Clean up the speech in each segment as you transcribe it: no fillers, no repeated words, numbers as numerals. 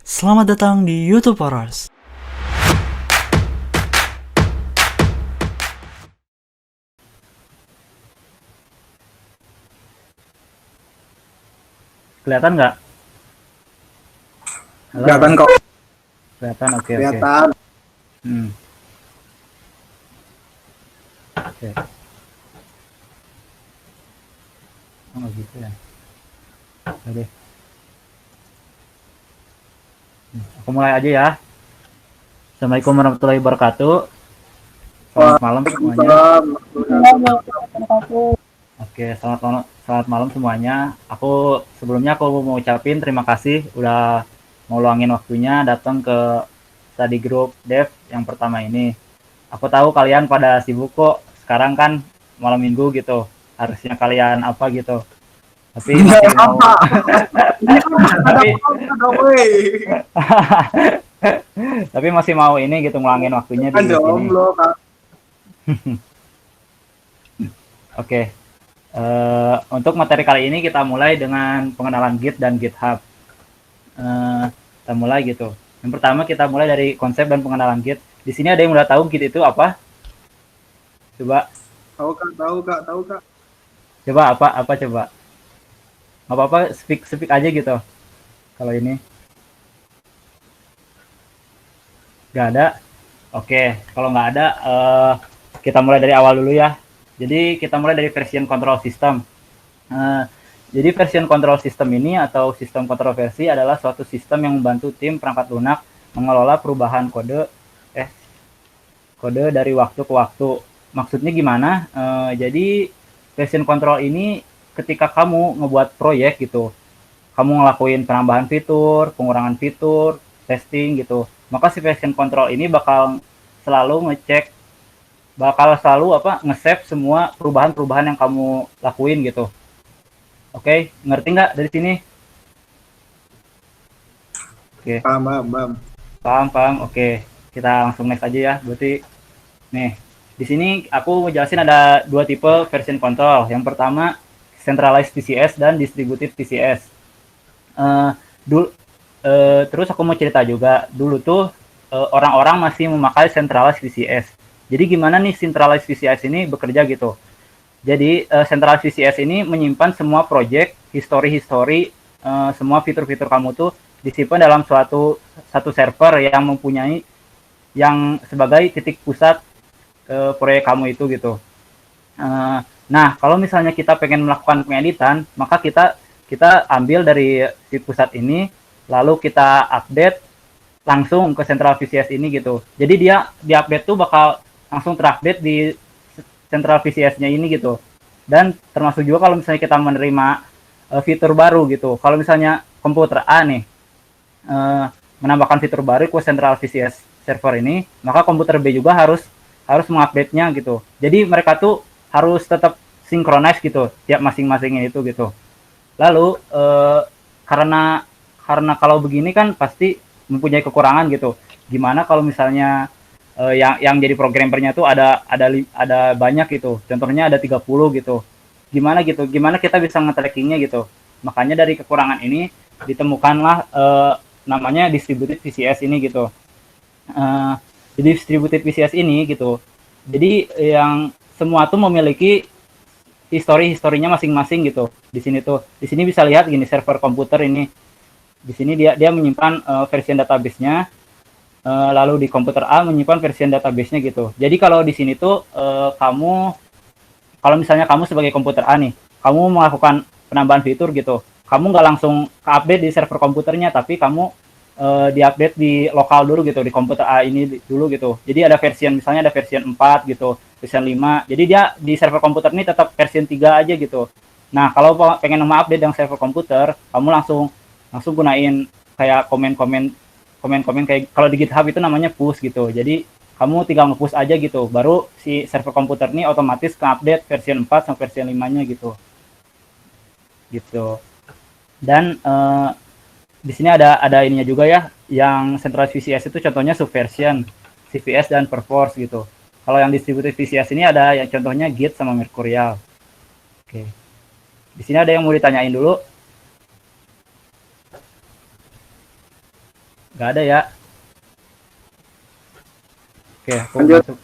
Selamat datang di YouTube Horrors. Kelihatan nggak? Halo? Kelihatan kok. Kelihatan, oke. Kelihatan. Oke. Oh gitu ya. Oke. Aku mulai aja ya. Assalamualaikum warahmatullahi wabarakatuh. Selamat malam semuanya. Oke, selamat malam semuanya. Sebelumnya aku mau ucapin terima kasih udah mau luangin waktunya datang ke study group dev yang pertama ini. Aku tahu kalian pada sibuk kok. Sekarang kan malam minggu gitu. Harusnya kalian apa gitu. Tapi masih mau tapi masih mau ini gitu ngulangin waktunya di sini. Oke. Untuk materi kali ini kita mulai dengan pengenalan Git dan GitHub. Kita mulai gitu. Yang pertama kita mulai dari konsep dan pengenalan Git. Di sini ada yang udah tahu Git itu apa? Coba. Tahu kak. Coba apa coba? Nggak apa-apa, speak aja gitu. Kalau ini nggak ada. Oke, kalau nggak ada, kita mulai dari awal dulu ya. Jadi kita mulai dari version control system. Jadi version control system ini atau sistem kontrol versi adalah suatu sistem yang membantu tim perangkat lunak mengelola perubahan kode dari waktu ke waktu. Maksudnya gimana? Jadi version control ini ketika kamu ngebuat proyek gitu, kamu ngelakuin penambahan fitur, pengurangan fitur, testing gitu, maka si version control ini bakal selalu nge-save semua perubahan-perubahan yang kamu lakuin gitu. Oke, ngerti nggak dari sini? Oke. Paham. Oke, kita langsung next aja ya. Berarti nih, di sini aku mau jelasin ada dua tipe version control. Yang pertama centralized VCS dan distributed VCS. Terus aku mau cerita juga, dulu tuh orang-orang masih memakai centralized VCS. Jadi gimana nih centralized VCS ini bekerja gitu? Jadi centralized VCS ini menyimpan semua project, history, semua fitur-fitur kamu tuh disimpan dalam satu server yang mempunyai yang sebagai titik pusat proyek kamu itu gitu. Nah, kalau misalnya kita pengen melakukan pengeditan, maka kita ambil dari si pusat ini, lalu kita update langsung ke central VCS ini gitu. Jadi dia di update tuh bakal langsung terupdate di central VCS-nya ini gitu. Dan termasuk juga kalau misalnya kita menerima fitur baru gitu. Kalau misalnya komputer A nih menambahkan fitur baru ke central VCS server ini, maka komputer B juga harus mengupdate-nya gitu. Jadi mereka tuh harus tetap sinkronis gitu tiap masing-masingnya itu gitu. Lalu karena kalau begini kan pasti mempunyai kekurangan gitu. Gimana kalau misalnya yang jadi programmernya tuh ada banyak gitu. Contohnya ada 30 gitu. Gimana kita bisa nge-trackingnya gitu. Makanya dari kekurangan ini ditemukanlah namanya distributed VCS ini gitu. Jadi distributed VCS ini gitu. Jadi yang semua tuh memiliki historinya masing-masing gitu. Di sini bisa lihat gini server komputer ini. Di sini dia menyimpan version database-nya, lalu di komputer A menyimpan version database-nya gitu. Jadi kalau di sini tuh kalau misalnya kamu sebagai komputer A nih, kamu melakukan penambahan fitur gitu, kamu nggak langsung ke-update di server komputernya, tapi kamu di-update di lokal dulu gitu, di komputer A ini dulu gitu. Jadi ada misalnya ada version 4 gitu, version 5. Jadi dia di server komputer ini tetap version 3 aja gitu. Nah, kalau pengen update yang server komputer, kamu langsung gunain kayak komen-komen kayak kalau di GitHub itu namanya push gitu. Jadi kamu tinggal nge-push aja gitu, baru si server komputer ini otomatis ke-update version 4 sampai version 5-nya gitu. Gitu. Dan di sini ada ininya juga ya, yang centralized VCS itu contohnya Subversion, CVS dan Perforce gitu. Kalau yang distributed VCS ini ada yang contohnya Git sama Mercurial. Oke. Di sini ada yang mau ditanyain dulu? Nggak ada ya. Oke, aku Lanjut. masuk.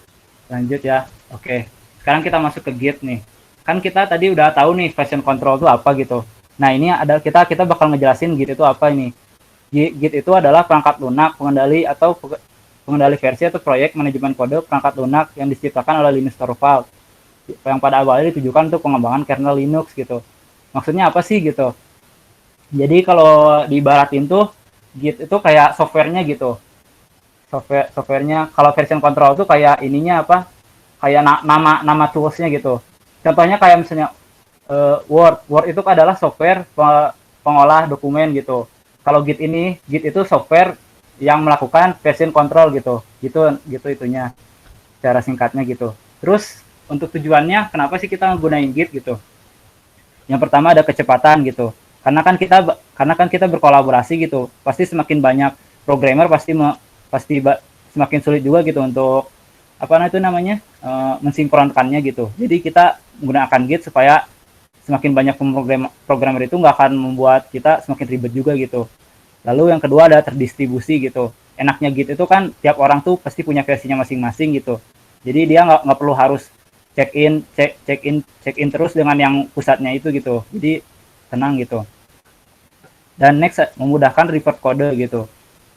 Lanjut ya. Oke. Sekarang kita masuk ke Git nih. Kan kita tadi udah tahu nih version control itu apa gitu. Nah, ini ada kita bakal ngejelasin Git itu apa ini. Git itu adalah perangkat lunak pengendali versi atau proyek manajemen kode perangkat lunak yang diciptakan oleh Linus Torvalds yang pada awalnya ditujukan untuk pengembangan kernel Linux gitu. Maksudnya apa sih gitu? Jadi kalau diibaratin tuh Git itu kayak softwarenya gitu. Softwarenya kalau version control tuh kayak ininya apa? Kayak nama toolsnya gitu. Contohnya kayak misalnya Word itu adalah software pengolah dokumen gitu. Kalau Git itu software yang melakukan version control gitu. Gitu itunya. Cara singkatnya gitu. Terus untuk tujuannya kenapa sih kita menggunakan Git gitu? Yang pertama ada kecepatan gitu. Karena kan kita berkolaborasi gitu. Pasti semakin banyak programmer pasti semakin sulit juga gitu untuk mensinkronkannya gitu. Jadi kita menggunakan Git supaya semakin banyak programmer itu nggak akan membuat kita semakin ribet juga gitu. Lalu yang kedua ada terdistribusi gitu. Enaknya Git itu kan tiap orang tuh pasti punya versinya masing-masing gitu. Jadi dia nggak perlu harus check in terus dengan yang pusatnya itu gitu. Jadi tenang gitu. Dan next memudahkan revert kode gitu.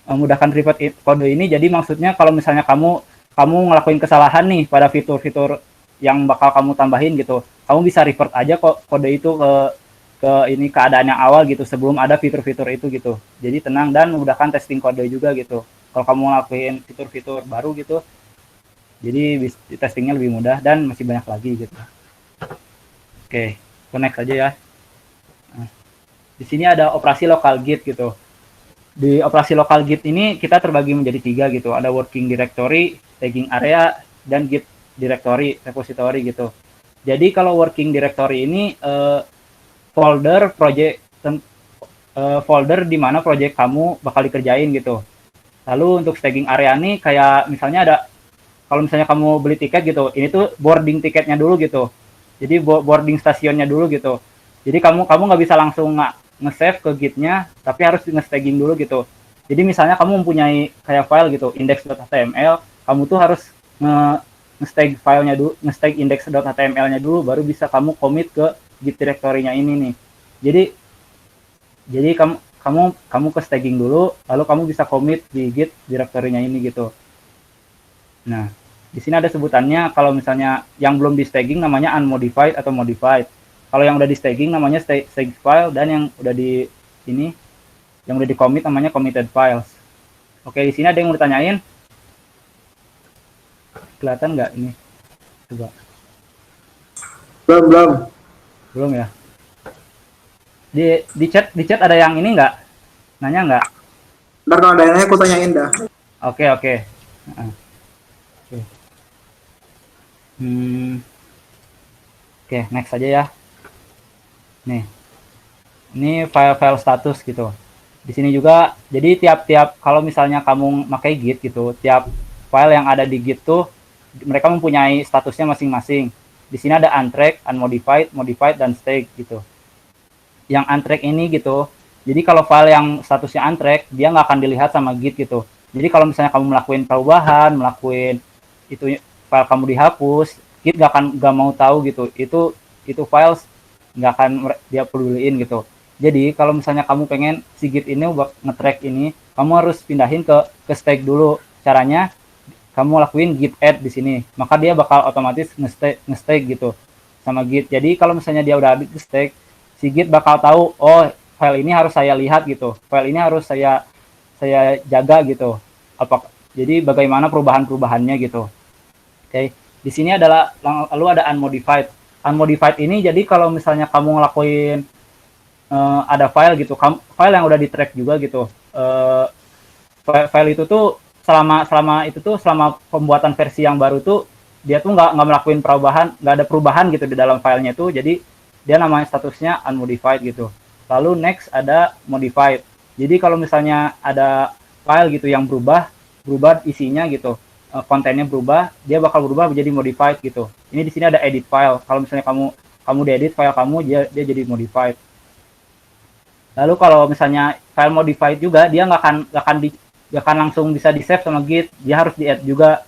Memudahkan revert kode ini jadi maksudnya kalau misalnya kamu ngelakuin kesalahan nih pada fitur-fitur yang bakal kamu tambahin gitu, kamu bisa revert aja kok kode itu ke ini keadaan yang awal gitu sebelum ada fitur-fitur itu gitu. Jadi tenang dan memudahkan testing kode juga gitu. Kalau kamu ngelakuin fitur-fitur baru gitu, jadi testingnya lebih mudah dan masih banyak lagi gitu. Oke, connect aja ya. Nah, di sini ada operasi lokal Git gitu. Di operasi lokal Git ini kita terbagi menjadi 3 gitu. Ada working directory, staging area, dan Git directory, repository gitu. Jadi kalau working directory ini folder di mana project kamu bakal dikerjain gitu. Lalu untuk staging area ini kayak misalnya kalau misalnya kamu beli tiket gitu, ini tuh boarding tiketnya dulu gitu. Jadi boarding stasiunnya dulu gitu. Jadi kamu nggak bisa langsung nge-save ke Git-nya, tapi harus nge-staging dulu gitu. Jadi misalnya kamu mempunyai kayak file gitu, index.html, kamu tuh harus nge-stag filenya dulu, nge-stag index.html-nya dulu, baru bisa kamu commit ke Git directory-nya ini nih. Jadi kamu ke staging dulu, lalu kamu bisa commit di Git directory-nya ini gitu. Nah, di sini ada sebutannya kalau misalnya yang belum di staging namanya unmodified atau modified. Kalau yang udah di staging namanya staged file dan yang udah di commit namanya committed files. Oke, di sini ada yang mau ditanyain? Kelihatan nggak ini? Coba. Belum. Belum ya? Di chat ada yang ini nggak? Nanya nggak? Ntar kalau ada yang nanya aku tanyain dah. Oke. Oke. Oke, next aja ya. Nih, ini file-file status gitu. Di sini juga, jadi tiap kalau misalnya kamu pakai Git gitu, tiap file yang ada di Git tuh mereka mempunyai statusnya masing-masing. Di sini ada untracked, unmodified, modified, dan staged gitu. Yang untracked ini gitu, jadi kalau file yang statusnya untracked, dia nggak akan dilihat sama Git gitu. Jadi kalau misalnya kamu melakukan perubahan, itu file kamu dihapus, Git nggak mau tahu gitu. Itu file nggak akan dia peduliin gitu. Jadi kalau misalnya kamu pengen si Git ini nge-track ini, kamu harus pindahin ke stag dulu. Caranya kamu lakuin git add di sini, maka dia bakal otomatis nge-stag gitu sama Git. Jadi kalau misalnya dia udah habis stag, si Git bakal tahu, oh file ini harus saya lihat gitu, file ini harus saya jaga gitu. Jadi bagaimana perubahannya gitu. Oke, di sini lalu ada unmodified. Unmodified ini jadi kalau misalnya kamu ngelakuin ada file gitu, file yang udah di track juga gitu. File itu tuh selama pembuatan versi yang baru tuh dia tuh nggak melakukan perubahan, nggak ada perubahan gitu di dalam filenya tuh, jadi dia namanya statusnya unmodified gitu. Lalu next ada modified. Jadi kalau misalnya ada file gitu yang berubah isinya gitu, kontennya berubah, dia bakal berubah menjadi modified gitu. Ini di sini ada edit file. Kalau misalnya kamu diedit file kamu, dia jadi modified. Lalu kalau misalnya file modified juga dia nggak akan gak akan langsung bisa di save sama Git, dia harus di add juga.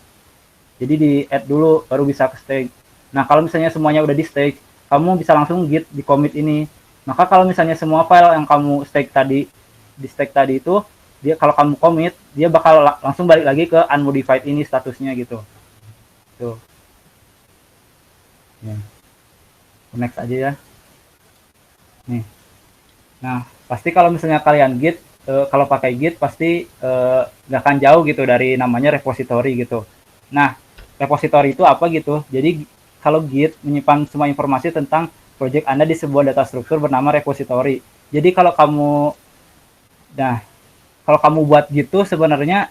Jadi di add dulu baru bisa ke stake. Nah kalau misalnya semuanya udah di stake, kamu bisa langsung Git di commit ini. Maka kalau misalnya semua file yang kamu stake tadi di stake tadi itu, dia kalau kamu commit, dia bakal langsung balik lagi ke unmodified ini statusnya gitu. Tuh. Ya. Next aja ya. Nih. Nah, pasti kalau misalnya kalian Git, kalau pakai Git pasti nggak akan jauh gitu dari namanya repository gitu. Nah, repository itu apa gitu? Jadi kalau Git menyimpan semua informasi tentang project Anda di sebuah data struktur bernama repository. Jadi kalau kamu buat gitu sebenarnya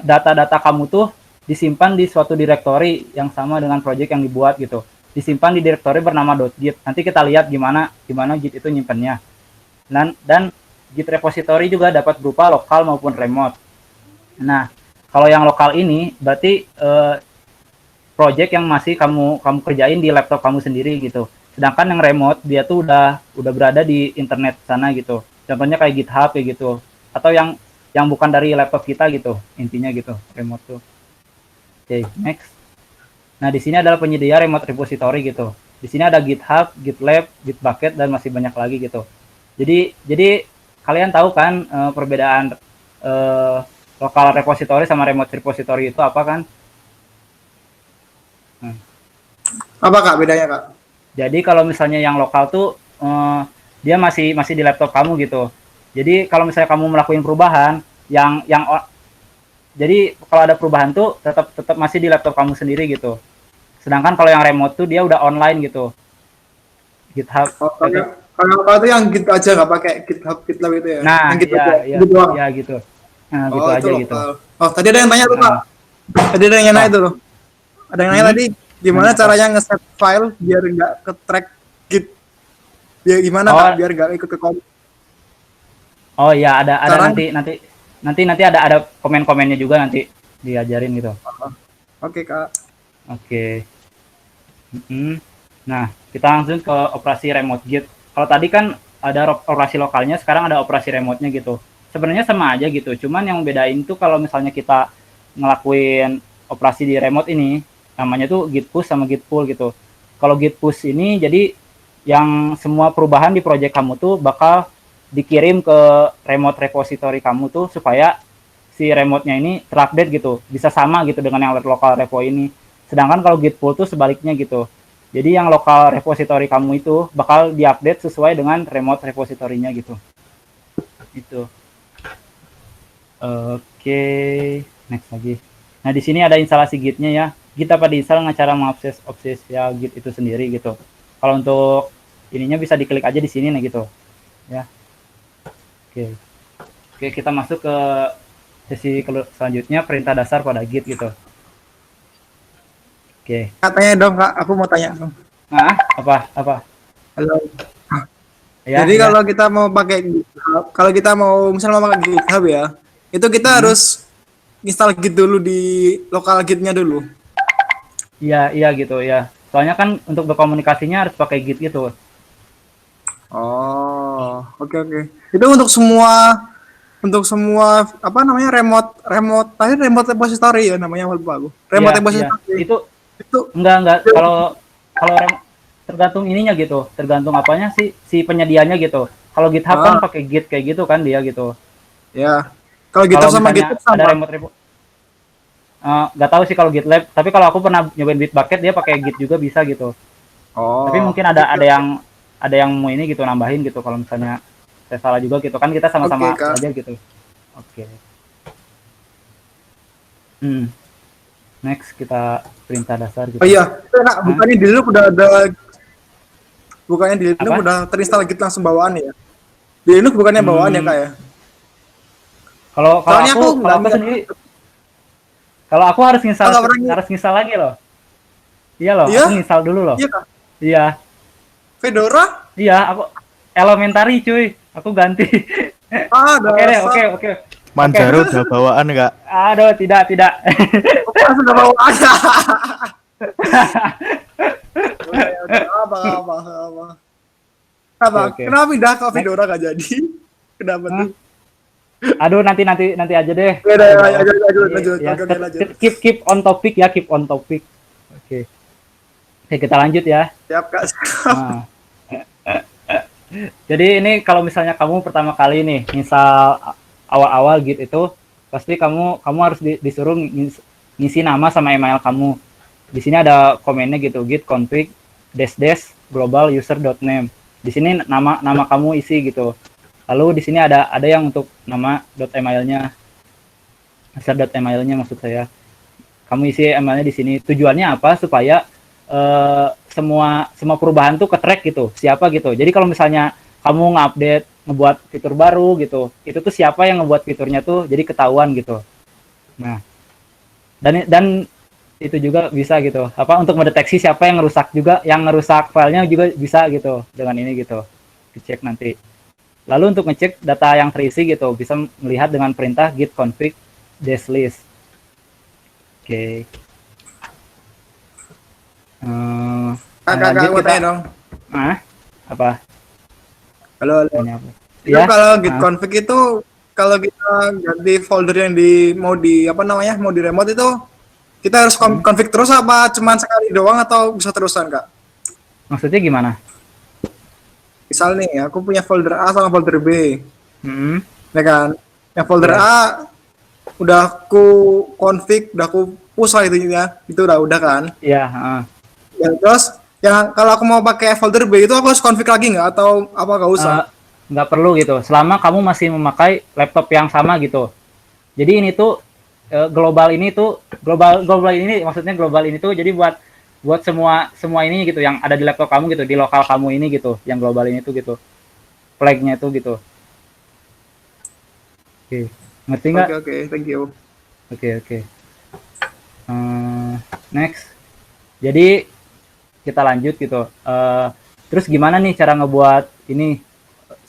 data-data kamu tuh disimpan di suatu directory yang sama dengan project yang dibuat gitu. Disimpan di directory bernama .git. Nanti kita lihat gimana Git itu nyimpannya. Dan Git repository juga dapat berupa lokal maupun remote. Nah, kalau yang lokal ini berarti project yang masih kamu kerjain di laptop kamu sendiri gitu. Sedangkan yang remote dia tuh udah berada di internet sana gitu. Contohnya kayak GitHub kayak gitu. Atau yang bukan dari laptop kita gitu. Intinya gitu, remote tuh. Oke, next. Nah, di sini adalah penyedia remote repository gitu. Di sini ada GitHub, GitLab, Bitbucket, dan masih banyak lagi gitu. Jadi kalian tahu kan perbedaan local repository sama remote repository itu apa kan? Apa Kak bedanya Kak? Jadi kalau misalnya yang lokal tuh dia masih di laptop kamu gitu. Jadi kalau misalnya kamu melakukan perubahan jadi kalau ada perubahan tuh tetap masih di laptop kamu sendiri gitu. Sedangkan kalau yang remote tuh dia udah online gitu. GitHub. Oh, kalau itu yang Git aja nggak pakai GitHub, GitLab itu ya? Nah, Yang Git aja, ya gitu doang. ya gitu. Nah, gitu Oh, itu aja gitu. lokal. Oh, tadi ada yang tanya tuh Kak. Nah, Tadi ada yang nanya apa? itu loh. Ada yang nanya tadi gimana Nanya apa? caranya nge-save file biar nggak ke track Git. Biar gimana Oh, Kak? Biar nggak ikut ke kom. oh ya ada Sekarang, nanti ada komen-komennya juga nanti diajarin gitu. oke Kak. Oke. Nah, kita langsung ke operasi remote Git. Kalau tadi kan ada operasi lokalnya, sekarang ada operasi remote-nya gitu. Sebenarnya sama aja gitu, cuman yang bedain tuh kalau misalnya kita ngelakuin operasi di remote ini, namanya tuh git push sama git pull gitu. Kalau git push ini jadi yang semua perubahan di project kamu tuh bakal dikirim ke remote repository kamu tuh supaya si remote-nya ini terupdate gitu, bisa sama gitu dengan yang lokal repo ini. Sedangkan kalau git pull tuh sebaliknya gitu. Jadi yang lokal repository kamu itu bakal diupdate sesuai dengan remote repository-nya gitu. Itu. Oke, next lagi. Nah, di sini ada instalasi Git-nya ya. Git dapat diinstal dengan cara mengakses ya Git itu sendiri gitu. Kalau untuk ininya bisa diklik aja di sini nih gitu. Ya. Oke. Oke, kita masuk ke sesi selanjutnya, perintah dasar pada Git gitu. Oke. Katanya dong Kak, aku mau tanya dong. Nah, apa? Halo. Ya, Jadi ya. kalau kita mau pakai GitHub, kalau kita mau misalnya mau pakai GitHub ya, itu kita harus install Git dulu di lokal Git-nya dulu. Iya gitu ya. Soalnya kan untuk berkomunikasinya harus pakai Git gitu. Oh, oke. Itu untuk semua apa namanya remote repository ya namanya lupa aku. Remote Iya. repository. Itu enggak kalau tergantung ininya gitu. Tergantung apanya si penyedianya gitu. Kalau GitHub kan pakai Git kayak gitu kan dia gitu. Ya. Kalau GitHub sama misalnya GitLab sama. ada remote repo. Nggak tahu sih kalau GitLab, tapi kalau aku pernah nyobain Bitbucket dia pakai Git juga bisa gitu. Oh. Tapi mungkin ada yang mau ini gitu nambahin gitu kalau misalnya saya salah juga gitu kan kita sama-sama Oke, Kak. belajar gitu. Oke. Next kita perintah dasar gitu. Oh iya, Kak, bukannya di Linux udah ada bukannya di Linux Apa? udah terinstall Git langsung bawaan ya? Di Linux bukannya bawaan ya, Kak ya? Kalau Soalnya aku sendiri kalau aku harus nginstal lagi loh. Iya loh, Iya? aku nginstal dulu loh. Iya, Kak. Iya. Fedora? Iya, aku elementary cuy. Aku ganti. Oke deh, oke. Manjaro udah bawaan Kak? Aduh, tidak. Sudah bawaan. Apa? Oke. Kenapa pindah ke Fedora gak jadi? Kenapa tuh? Aduh, nanti aja deh. Ya udah, Aduh, lanjut. ya, Oke, lanjut. keep on topic ya, keep on topic. Oke. Oke, kita lanjut ya. Siap, Kak. Nah, jadi ini kalau misalnya kamu pertama kali nih, misal awal-awal Git itu, pasti kamu harus disuruh ngisi nama sama email kamu. Di sini ada komennya gitu, git config dash global user.name. Di sini nama kamu isi gitu. Lalu di sini ada yang untuk nama .emailnya, user.emailnya maksud saya. Kamu isi emailnya di sini. Tujuannya apa? Supaya semua perubahan tuh ke track gitu. Siapa gitu. Jadi kalau misalnya kamu nge-update, ngebuat fitur baru gitu, itu tuh siapa yang ngebuat fiturnya tuh jadi ketahuan gitu. Nah, dan itu juga bisa gitu. Apa untuk mendeteksi siapa yang ngerusak filenya juga bisa gitu dengan ini gitu. Dicek nanti. Lalu untuk ngecek data yang terisi gitu, bisa melihat dengan perintah git config dash list. Oke. Kakak, gue tanya dong. Apa? Halo. Itu Ya. kalau git config itu kalau kita ganti folder yang mau di remote itu kita harus config terus apa cuman sekali doang atau bisa terusan, Kak? Maksudnya gimana? Misal nih, aku punya folder A sama folder B. Ya kan? Yang folder A udah aku config, udah aku push lah itu ya. Itu udah kan? Iya, Ya, terus yang kalau aku mau pakai folder B itu aku harus config lagi nggak atau apa nggak usah? Nggak perlu gitu. Selama kamu masih memakai laptop yang sama gitu. Jadi ini tuh global ini maksudnya global ini tuh jadi buat semua ini gitu yang ada di laptop kamu gitu, di lokal kamu ini gitu, yang global ini tuh gitu. Flagnya tuh gitu. Oke. Ngerti nggak? Oke, thank you. Oke. Next. Jadi kita lanjut gitu. Terus gimana nih cara ngebuat ini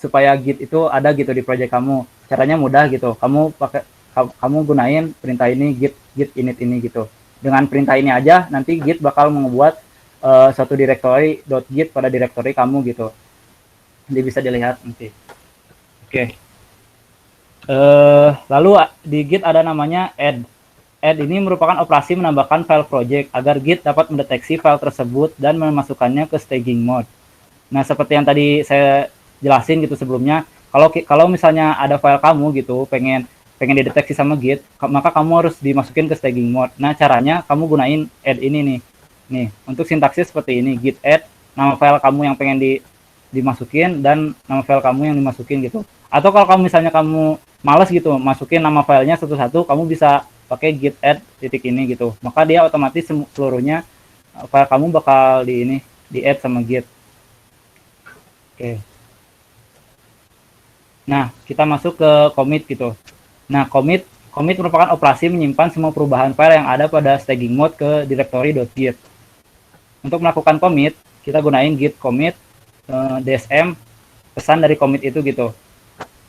supaya Git itu ada gitu di project kamu? Caranya mudah gitu. Kamu gunain perintah ini git init ini gitu. Dengan perintah ini aja nanti Git bakal membuat suatu directory .git pada directory kamu gitu. Jadi bisa dilihat nanti. Oke. Lalu di Git ada namanya add. Add ini merupakan operasi menambahkan file project agar Git dapat mendeteksi file tersebut dan memasukkannya ke staging mode. Nah, seperti yang tadi saya jelasin gitu sebelumnya, kalau misalnya ada file kamu gitu pengen dideteksi sama Git, maka kamu harus dimasukin ke staging mode. Nah, caranya kamu gunain add ini nih. Nih, untuk sintaksnya seperti ini, git add nama file kamu yang pengen dimasukin dan nama file kamu yang dimasukin gitu. Atau kalau kamu misalnya kamu males gitu masukin nama filenya satu-satu, kamu bisa pakai git add titik ini gitu. Maka dia otomatis seluruhnya file kamu bakal di add sama Git. Oke. Nah, kita masuk ke commit gitu. Nah, commit merupakan operasi menyimpan semua perubahan file yang ada pada staging mode ke directory.git. Untuk melakukan commit, kita gunain git commit dsm pesan dari commit itu gitu.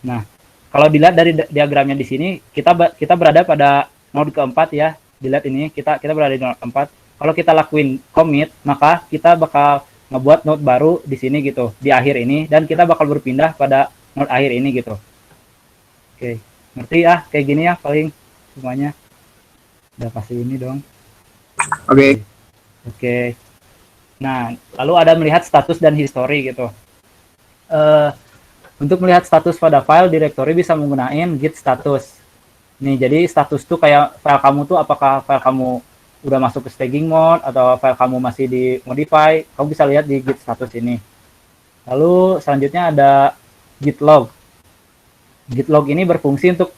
Nah, kalau dilihat dari diagramnya di sini, kita berada pada node keempat ya. Dilihat ini, kita berada di node keempat. Kalau kita lakuin commit, maka kita bakal ngebuat node baru di sini gitu, di akhir ini, dan kita bakal berpindah pada node akhir ini gitu. Oke, ngerti ya? Kayak gini ya paling semuanya. Udah pasti ini dong. Oke. Nah, lalu ada melihat status dan history gitu. Untuk melihat status pada file directory bisa menggunakan git status. Nih, jadi status tuh kayak file kamu tuh apakah file kamu udah masuk ke staging mode atau file kamu masih di modify, kamu bisa lihat di git status ini. Lalu selanjutnya ada git log. Git log ini berfungsi untuk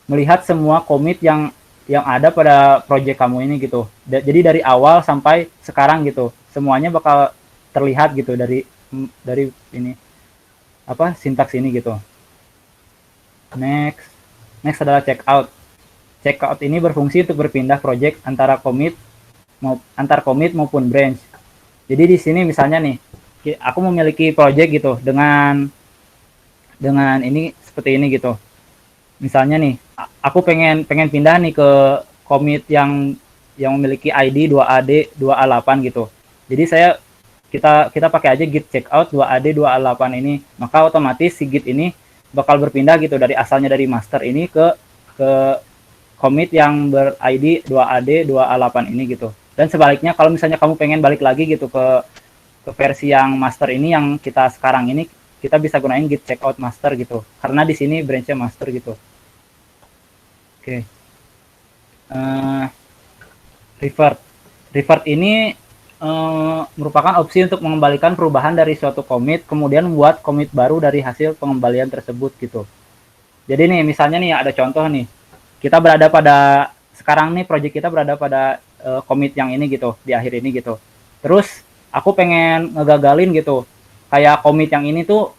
melihat semua commit yang ada pada project kamu ini gitu. Jadi dari awal sampai sekarang gitu, semuanya bakal terlihat gitu dari ini sintaks ini gitu. Next adalah checkout. Checkout ini berfungsi untuk berpindah project antar commit maupun branch. Jadi di sini misalnya nih, aku memiliki project gitu dengan ini seperti ini gitu. Misalnya nih, aku pengen pindah nih ke commit yang memiliki ID 2AD 2A8 gitu. Jadi kita pakai aja git checkout 2AD 2A8 ini, maka otomatis si git ini bakal berpindah gitu dari asalnya dari master ini ke commit yang ber-ID 2AD 2A8 ini gitu. Dan sebaliknya kalau misalnya kamu pengen balik lagi gitu ke versi yang master ini yang kita sekarang ini, kita bisa gunain git checkout master gitu. Karena di sini branch-nya master gitu. Oke. Revert. Revert ini merupakan opsi untuk mengembalikan perubahan dari suatu commit, kemudian membuat commit baru dari hasil pengembalian tersebut gitu. Jadi nih, misalnya nih ada contoh nih, kita berada pada, sekarang nih project kita berada pada commit yang ini gitu, di akhir ini gitu. Terus, aku pengen ngegagalin gitu, kayak commit yang ini tuh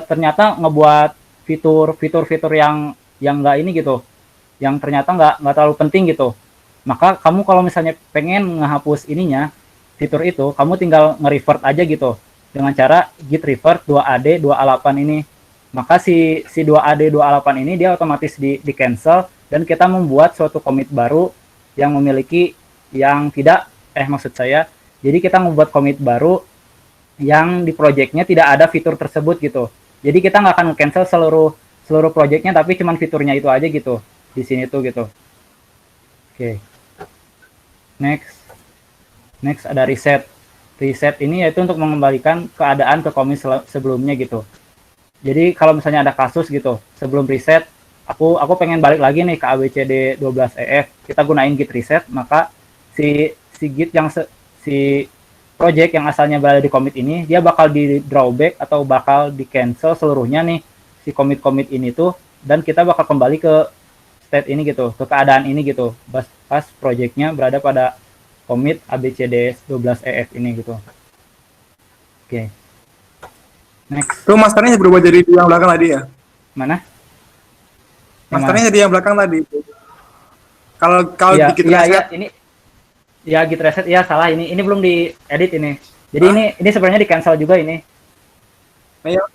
ternyata ngebuat fitur-fitur yang nggak ini gitu, yang ternyata nggak terlalu penting gitu. Maka kamu kalau misalnya pengen ngehapus ininya, fitur itu, kamu tinggal nge-revert aja gitu dengan cara git revert 2AD 2A8 ini. Maka si 2AD 2A8 ini dia otomatis di cancel dan kita membuat suatu commit baru yang memiliki yang tidak maksud saya, jadi kita membuat commit baru yang di projectnya tidak ada fitur tersebut gitu. Jadi kita nggak akan cancel seluruh projectnya, tapi cuman fiturnya itu aja gitu di sini tuh gitu. Oke. Next ada reset. Reset ini yaitu untuk mengembalikan keadaan ke commit sebelumnya gitu. Jadi kalau misalnya ada kasus gitu, sebelum reset, aku pengen balik lagi nih ke ABCD 12EF, kita gunain git reset, maka si git yang si project yang asalnya berada di commit ini, dia bakal di drawback atau bakal di cancel seluruhnya nih si commit ini tuh, dan kita bakal kembali ke state ini gitu, ke keadaan ini gitu, pas projectnya berada pada commit ABCD 12EF ini gitu. Oke. Next. Tuh masternya berubah jadi yang belakang tadi ya? Mana? Masternya jadi yang belakang tadi. Kalau ya, dikit ya, reset. ya, ini ya git reset ya salah ini belum diedit ini. Jadi ini sebenarnya di cancel juga ini. Ayo.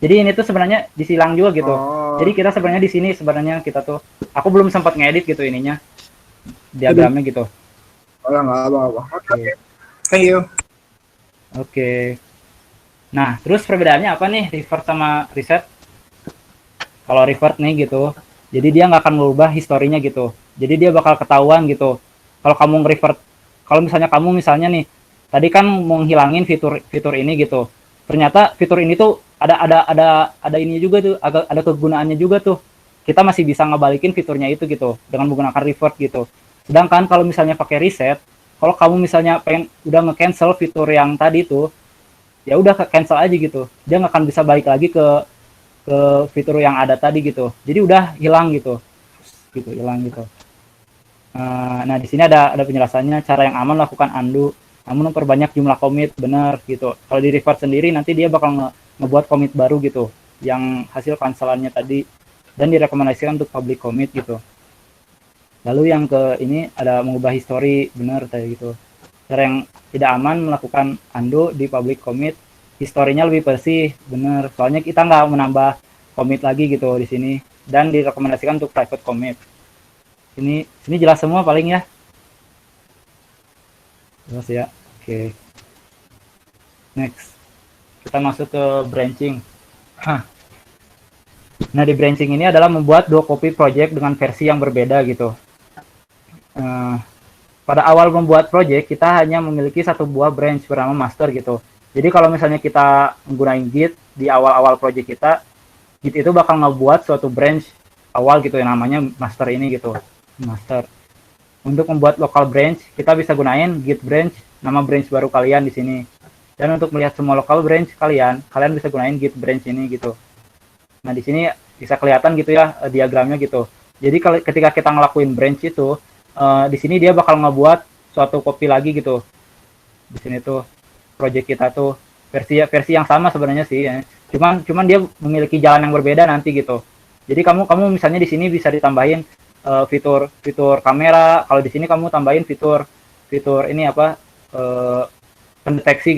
Jadi ini tuh sebenarnya disilang juga gitu. Oh. Jadi kita sebenarnya di sini sebenarnya kita tuh, aku belum sempat ngedit gitu ininya, diagramnya gitu. Oh, nggak apa-apa. Oke. Thank you. Oke. Nah, terus perbedaannya apa nih revert sama reset? Kalau revert nih gitu, jadi dia nggak akan merubah historinya gitu. Jadi dia bakal ketahuan gitu. Kalau kamu nge-revert, kalau misalnya kamu nih, tadi kan menghilangin fitur ini gitu. Ternyata fitur ini tuh ada ini juga tuh, ada kegunaannya juga tuh. Kita masih bisa ngebalikin fiturnya itu gitu dengan menggunakan revert gitu. Sedangkan kalau misalnya pakai reset, kalau kamu misalnya pengen udah nge-cancel fitur yang tadi tuh, ya udah ke cancel aja gitu. Dia nggak akan bisa balik lagi ke fitur yang ada tadi gitu. Jadi udah hilang gitu. Hilang gitu. Nah, di sini ada penjelasannya cara yang aman lakukan undo, namun memperbanyak jumlah commit, benar gitu. Kalau di revert sendiri nanti dia bakal ngebuat commit baru gitu yang hasil cancelannya tadi dan direkomendasikan untuk public commit gitu. Lalu yang ke ini ada mengubah history, benar tadi gitu. Cara yang tidak aman melakukan undo di public commit, historinya lebih bersih, benar. Soalnya kita nggak menambah commit lagi gitu di sini dan direkomendasikan untuk private commit. Sini jelas semua paling ya. Jelas ya. Oke. Next. Kita masuk ke branching. Nah, di branching ini adalah membuat 2 copy project dengan versi yang berbeda gitu. Pada awal membuat project, kita hanya memiliki satu buah branch bernama master gitu. Jadi kalau misalnya kita menggunakan git di awal-awal project kita, git itu bakal ngebuat suatu branch awal gitu yang namanya master ini gitu. Master. Untuk membuat local branch, kita bisa gunain git branch, nama branch baru kalian di sini. Dan untuk melihat semua local branch kalian bisa gunain git branch ini gitu. Nah, di sini bisa kelihatan gitu ya diagramnya gitu. Jadi kalau ketika kita ngelakuin branch itu, di sini dia bakal ngebuat suatu copy lagi gitu. Di sini tuh project kita tuh versi yang sama sebenarnya sih ya. Cuman dia memiliki jalan yang berbeda nanti gitu. Jadi kamu misalnya di sini bisa ditambahin fitur kamera. Kalau di sini kamu tambahin fitur ini apa pendeteksi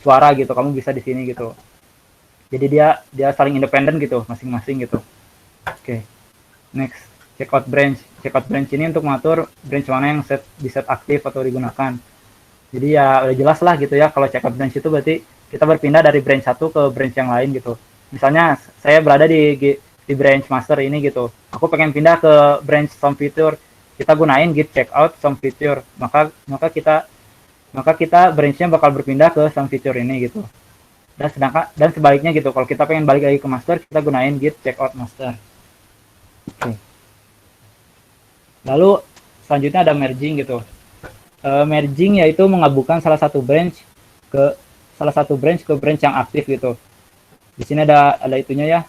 suara gitu. Kamu bisa di sini gitu. Jadi dia saling independen gitu masing-masing gitu. Oke. Next. Checkout branch ini untuk mengatur branch mana yang di set aktif atau digunakan. Jadi ya udah jelas lah gitu ya, kalau checkout branch itu berarti kita berpindah dari branch satu ke branch yang lain gitu. Misalnya saya berada di branch master ini gitu. Aku pengen pindah ke branch some feature. Kita gunain git checkout some feature. Maka kita branchnya bakal berpindah ke some feature ini gitu. Dan sebaliknya gitu. Kalau kita pengen balik lagi ke master, kita gunain git checkout master. Oke. Lalu selanjutnya ada merging gitu. Merging yaitu menggabungkan salah satu branch ke branch yang aktif gitu. Di sini ada itunya ya.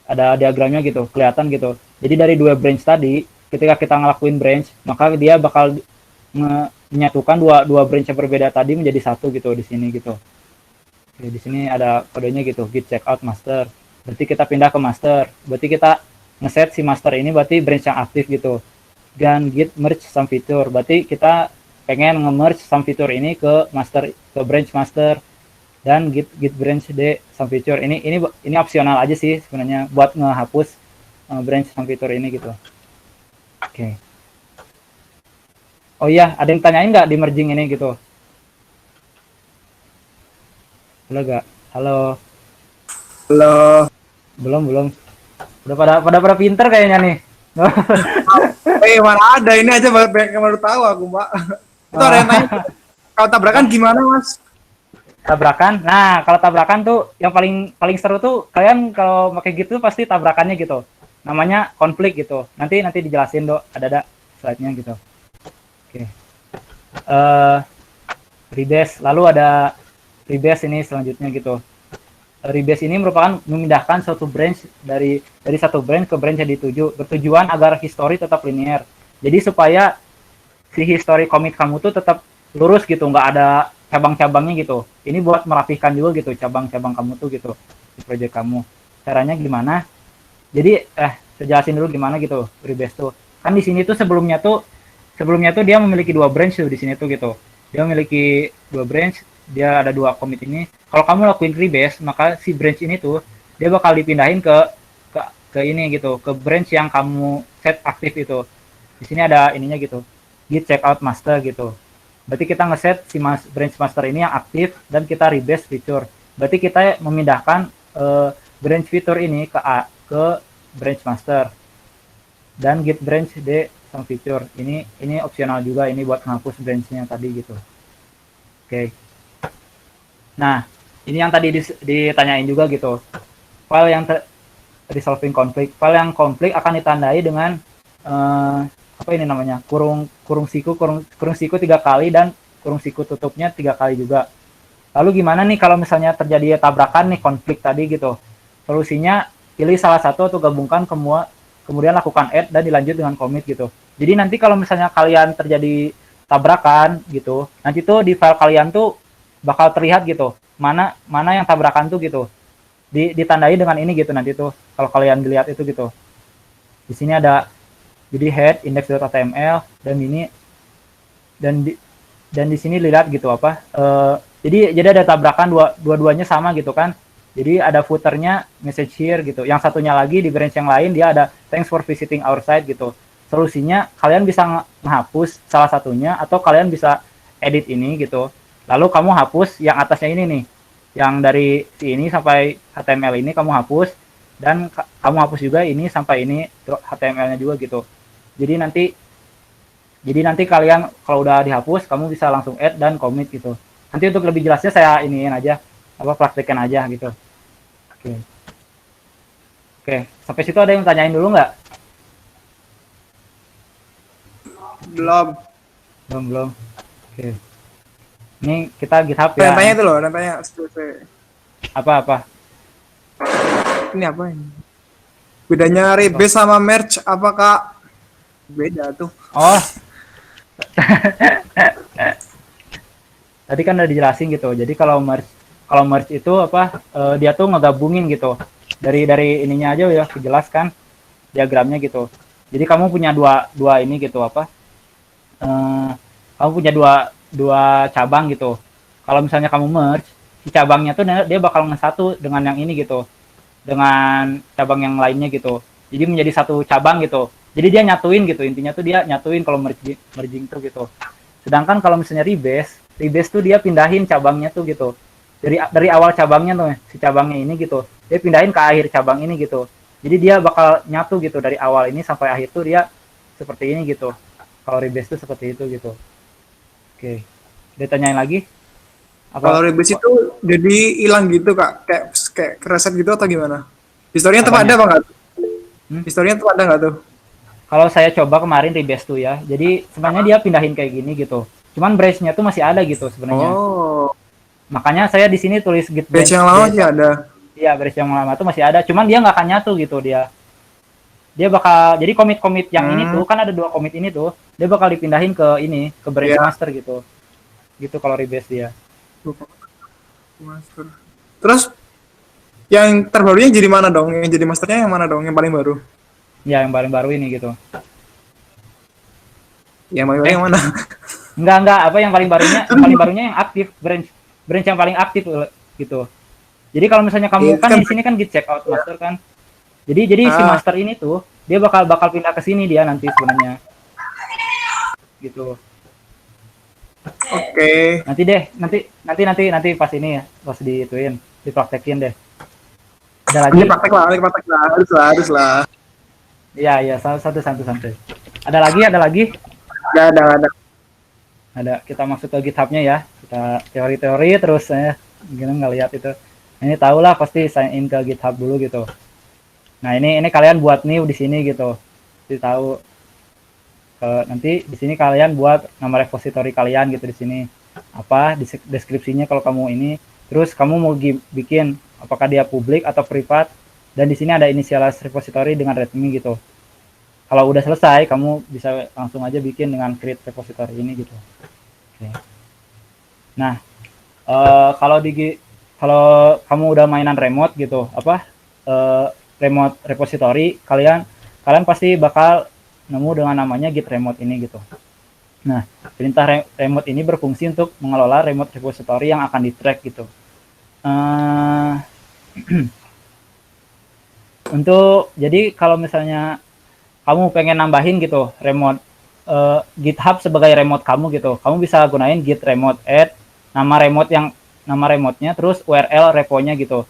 Ada diagramnya gitu, kelihatan gitu. Jadi dari dua branch tadi, ketika kita ngelakuin branch, maka dia bakal menyatukan dua branch yang berbeda tadi menjadi satu gitu di sini gitu. Oke, di sini ada kodenya gitu, git checkout master. Berarti kita pindah ke master. Berarti kita ngeset si master ini berarti branch yang aktif gitu. Dan git merge some feature. Berarti kita pengen nge-merge some feature ini ke branch master. Dan git branch de some feature ini opsional aja sih sebenarnya buat ngehapus branch some feature ini gitu. Oke. Oh iya, ada yang tanyain nggak di merging ini gitu? Halo nggak? Halo. Halo. Belum. Udah pada pinter kayaknya nih. Mana ada, ini aja banyak yang baru tahu aku, Mbak. Itu ada yang nanya, kalau tabrakan gimana, Mas? Tabrakan. Nah, kalau tabrakan tuh yang paling seru tuh kalian kalau pakai gitu pasti tabrakannya gitu. Namanya konflik gitu. Nanti dijelasin ada slide-nya gitu. Oke. Rebase, lalu ada rebase ini selanjutnya gitu. Rebase ini merupakan memindahkan suatu branch dari satu branch ke branch yang dituju, bertujuan agar history tetap linear. Jadi supaya si history commit kamu tuh tetap lurus gitu, nggak ada cabang-cabangnya gitu. Ini buat merapikan juga gitu cabang-cabang kamu tuh gitu di project kamu. Caranya gimana? Jadi saya jelasin dulu gimana gitu rebase tuh. Kan di sini tuh sebelumnya tuh dia memiliki dua branch tuh di sini tuh gitu. Dia memiliki dua branch, dia ada dua commit ini. Kalau kamu lakuin rebase, maka si branch ini tuh dia bakal dipindahin ke ini gitu, ke branch yang kamu set aktif itu. Di sini ada ininya gitu. Git checkout master gitu. Berarti kita ngeset si branch master ini yang aktif dan kita rebase feature. Berarti kita memindahkan branch feature ini ke branch master. Dan git branch de some feature. Ini opsional juga, ini buat menghapus branch-nya tadi gitu. Oke. Nah, ini yang tadi ditanyain juga gitu. File yang resolving conflict. File yang konflik akan ditandai dengan apa ini namanya? kurung siku 3 kali dan kurung siku tutupnya 3 kali juga. Lalu gimana nih kalau misalnya terjadi tabrakan nih konflik tadi gitu? Solusinya pilih salah satu atau gabungkan kemudian lakukan add dan dilanjut dengan commit gitu. Jadi nanti kalau misalnya kalian terjadi tabrakan gitu, nanti tuh di file kalian tuh bakal terlihat gitu mana yang tabrakan tuh gitu. Ditandai dengan ini gitu nanti tuh kalau kalian dilihat itu gitu. Di sini ada jadi head index.html dan ini dan di sini lihat gitu apa jadi ada tabrakan dua-duanya sama gitu kan. Jadi ada footernya message here gitu. Yang satunya lagi di branch yang lain dia ada thanks for visiting our site gitu. Solusinya kalian bisa menghapus salah satunya atau kalian bisa edit ini gitu. Lalu kamu hapus yang atasnya ini nih. Yang dari ini sampai HTML ini kamu hapus dan kamu hapus juga ini sampai ini HTML-nya juga gitu. Jadi nanti kalian kalau udah dihapus kamu bisa langsung add dan commit gitu. Nanti untuk lebih jelasnya saya iniin aja praktekkan aja gitu. Oke, sampai situ ada yang tanyain dulu nggak? Belum. Oke. Ini kita GitHub ya. Tanya itu loh, tanya. Apa? Ini apa ini? Bedanya rebase sama merge apakah beda tuh? Oh. Tadi kan udah dijelasin gitu. Jadi kalau merge itu dia tuh ngegabungin gitu. Dari ininya aja ya dijelaskan diagramnya gitu. Jadi kamu punya dua ini gitu kamu punya dua cabang gitu. Kalau misalnya kamu merge, si cabangnya tuh dia bakal ngesatu dengan yang ini gitu. Dengan cabang yang lainnya gitu. Jadi menjadi satu cabang gitu. Jadi dia nyatuin gitu. Intinya tuh dia nyatuin kalau merging tuh gitu. Sedangkan kalau misalnya rebase tuh dia pindahin cabangnya tuh gitu. dari awal cabangnya tuh si cabangnya ini gitu, dia pindahin ke akhir cabang ini gitu. Jadi dia bakal nyatu gitu dari awal ini sampai akhir tuh dia seperti ini gitu. Kalau rebase tuh seperti itu gitu. Oke. Dia tanyain lagi Kalau apa? rebase itu jadi hilang gitu kak, kayak kereset gitu atau gimana? Historinya tetap ada Apanya? apa nggak? Hmm? Historinya tetap ada nggak tuh? Kalau saya coba kemarin rebase tuh ya, jadi sebenarnya dia pindahin kayak gini gitu. Cuman branch-nya tuh masih ada gitu sebenarnya. Oh, Makanya saya di sini tulis git batch branch yang lama base. sih ada. Iya, branch yang lama tuh masih ada. Cuman dia nggak akan nyatu gitu dia. Dia bakal jadi komit-komit yang ini tuh kan ada 2 komit ini tuh, dia bakal dipindahin ke ini, ke branch Iya. master gitu. Gitu kalau rebase dia. Master. Terus yang terbarunya jadi mana dong? Yang jadi masternya yang mana dong? Yang paling baru? Ya, yang paling baru ini gitu. Yang paling baru yang mana? Enggak, apa yang paling barunya yang aktif, branch yang paling aktif gitu. Jadi kalau misalnya kamu Iya, kan kan- di sini kan git checkout master kan. Jadi si Ah. master ini tuh dia bakal pindah ke sini dia nanti sebenarnya. Gitu. Oke. Nanti deh, nanti pas ini ya, pas diituin, dipraktekin deh. Ada lagi? Ini praktek lah, harus lah. Iya, satu santai. Ada lagi? Gak ada. Ada. Kita masuk ke GitHub-nya ya. Kita teori-teori terus gini nggak lihat itu. Ini tahulah pasti sign in ke GitHub dulu gitu. Nah, ini kalian buat new di sini gitu. Jadi tahu nanti di sini kalian buat nama repository kalian gitu di sini. Apa deskripsinya kalau kamu ini. Terus kamu mau bikin apakah dia publik atau privat, dan di sini ada initialize repository dengan readme gitu. Kalau udah selesai, kamu bisa langsung aja bikin dengan create repository ini gitu. Oke. Nah, kalau kamu udah mainan remote gitu, remote repository, kalian pasti bakal nemu dengan namanya git remote ini gitu. Nah, perintah remote ini berfungsi untuk mengelola remote repository yang akan di-track gitu. Jadi kalau misalnya kamu pengen nambahin gitu remote GitHub sebagai remote kamu gitu, kamu bisa gunain git remote add nama remote-nya terus URL repo-nya gitu.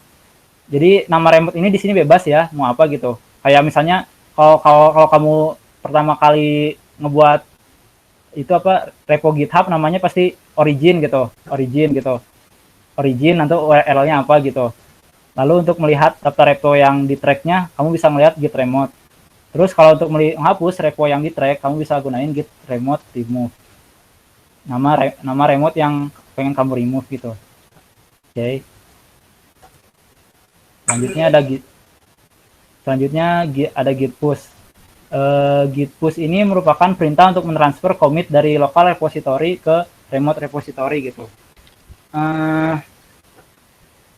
Jadi nama remote ini di sini bebas ya, mau apa gitu. Kayak misalnya kalau kamu pertama kali ngebuat itu repo GitHub namanya pasti origin gitu. Origin nanti URL-nya apa gitu. Lalu untuk melihat daftar repo yang di track-nya, kamu bisa melihat git remote. Terus kalau untuk menghapus repo yang di track, kamu bisa gunain git remote remove. Nama remote yang pengen kamu remove gitu. Oke. Selanjutnya ada git push. Git push ini merupakan perintah untuk mentransfer commit dari local repository ke remote repository gitu.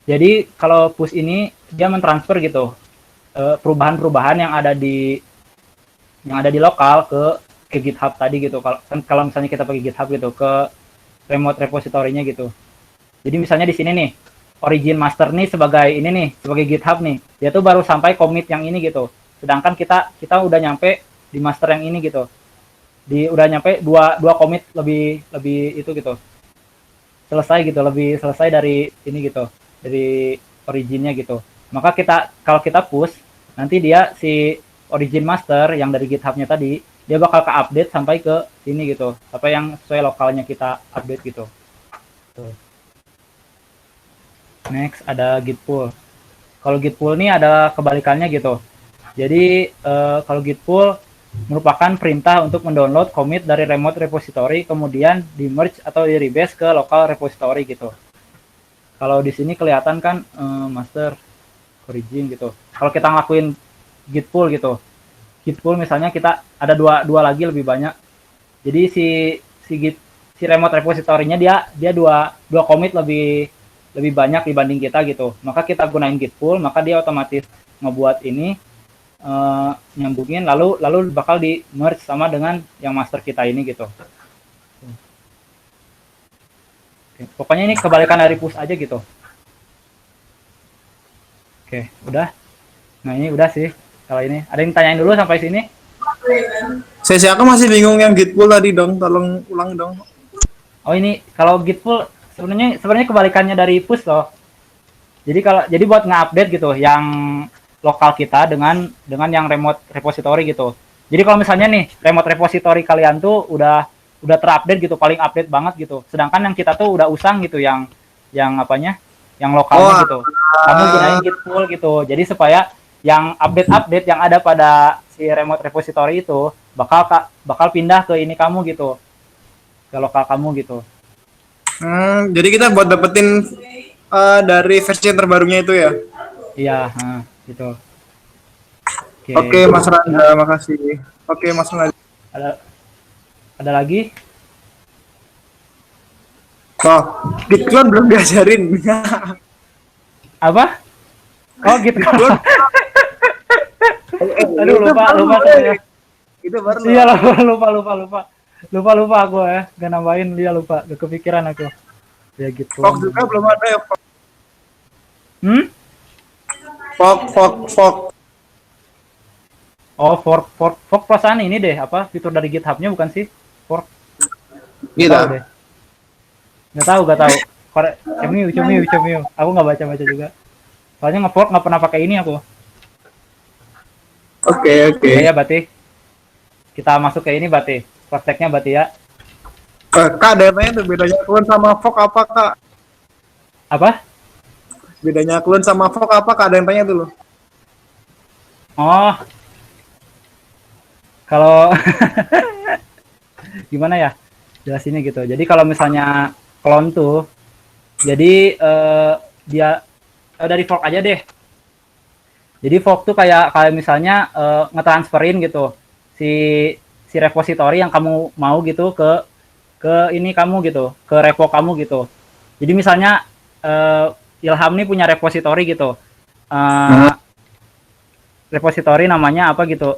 Jadi kalau push ini dia mentransfer gitu perubahan-perubahan yang ada di lokal ke GitHub tadi gitu. Kalau misalnya kita pakai GitHub gitu ke remote repository-nya gitu. Jadi misalnya di sini nih origin master nih sebagai GitHub nih, dia tuh baru sampai commit yang ini gitu. Sedangkan kita udah nyampe di master yang ini gitu. Udah nyampe dua commit lebih itu gitu. Selesai dari ini gitu. Dari originnya gitu. Maka kalau kita push, nanti dia si origin master yang dari GitHub-nya tadi, dia bakal ke update sampai ke sini gitu. Apa yang sesuai lokalnya kita update gitu. Tuh. Next ada git pull. Kalau git pull ini ada kebalikannya gitu. Jadi kalau git pull merupakan perintah untuk mendownload commit dari remote repository kemudian di merge atau di rebase ke local repository gitu. Kalau di sini kelihatan kan master origin gitu. Kalau kita ngelakuin git pull gitu. Git pull misalnya kita ada dua lagi lebih banyak. Jadi si remote repository-nya dia dua commit lebih banyak dibanding kita gitu. Maka kita gunain git pull, maka dia otomatis ngebuat ini nyambungin lalu bakal di merge sama dengan yang master kita ini gitu. Oke, pokoknya ini kebalikan dari push aja gitu. Oke, udah. Nah, ini udah sih. Kalau ini ada yang tanyain dulu sampai sini? Aku masih bingung yang git pull tadi dong, tolong ulang dong. Oh, ini kalau git pull sebenarnya kebalikannya dari push loh. Jadi buat nge-update gitu yang lokal kita dengan yang remote repository gitu. Jadi kalau misalnya nih remote repository kalian tuh udah terupdate gitu, paling update banget gitu. Sedangkan yang kita tuh udah usang gitu yang apanya? Yang lokalnya gitu. Kamu gunain Git full gitu. Jadi supaya yang update-update yang ada pada si remote repository itu bakal pindah ke ini kamu gitu. Ke lokal kamu gitu. Jadi kita buat dapetin dari versi yang terbarunya itu ya. Iya, gitu. Oke, Mas Randa, makasih. Oke, Mas Randa. Ada lagi? Oh, Git clone belum diajarin. Apa? Oh gitu. Aduh Itu lupa baru, saya. Itu baru. Iya lupa aku ya. Gak nambahin dia lupa. Gak kepikiran aku. Ya gitu. Fox juga belum ada ya. Fox. Fox. Oh fork perasaan ini deh apa fitur dari GitHub-nya bukan sih? Fork. Gitu. Deh. Gak tahu. Cemiu. Aku nggak baca juga. Soalnya nge-fork nggak pernah pakai ini aku. Oke. Ya berarti kita masuk ke ini berarti prakteknya berarti ya. Kak, DP-nya tuh bedanya clone sama fork apa, Kak? Apa? Bedanya clone sama fork apa, Kak? Ada yang tanya tuh loh. Oh. Kalau gimana ya jelasinnya gitu. Jadi kalau misalnya clone tuh, jadi dia dari fork aja deh. Jadi fork tuh kayak misalnya ngetransferin gitu si repository yang kamu mau gitu ke ini kamu gitu, ke repo kamu gitu. Jadi misalnya Ilham nih punya repository gitu. Repository namanya apa gitu?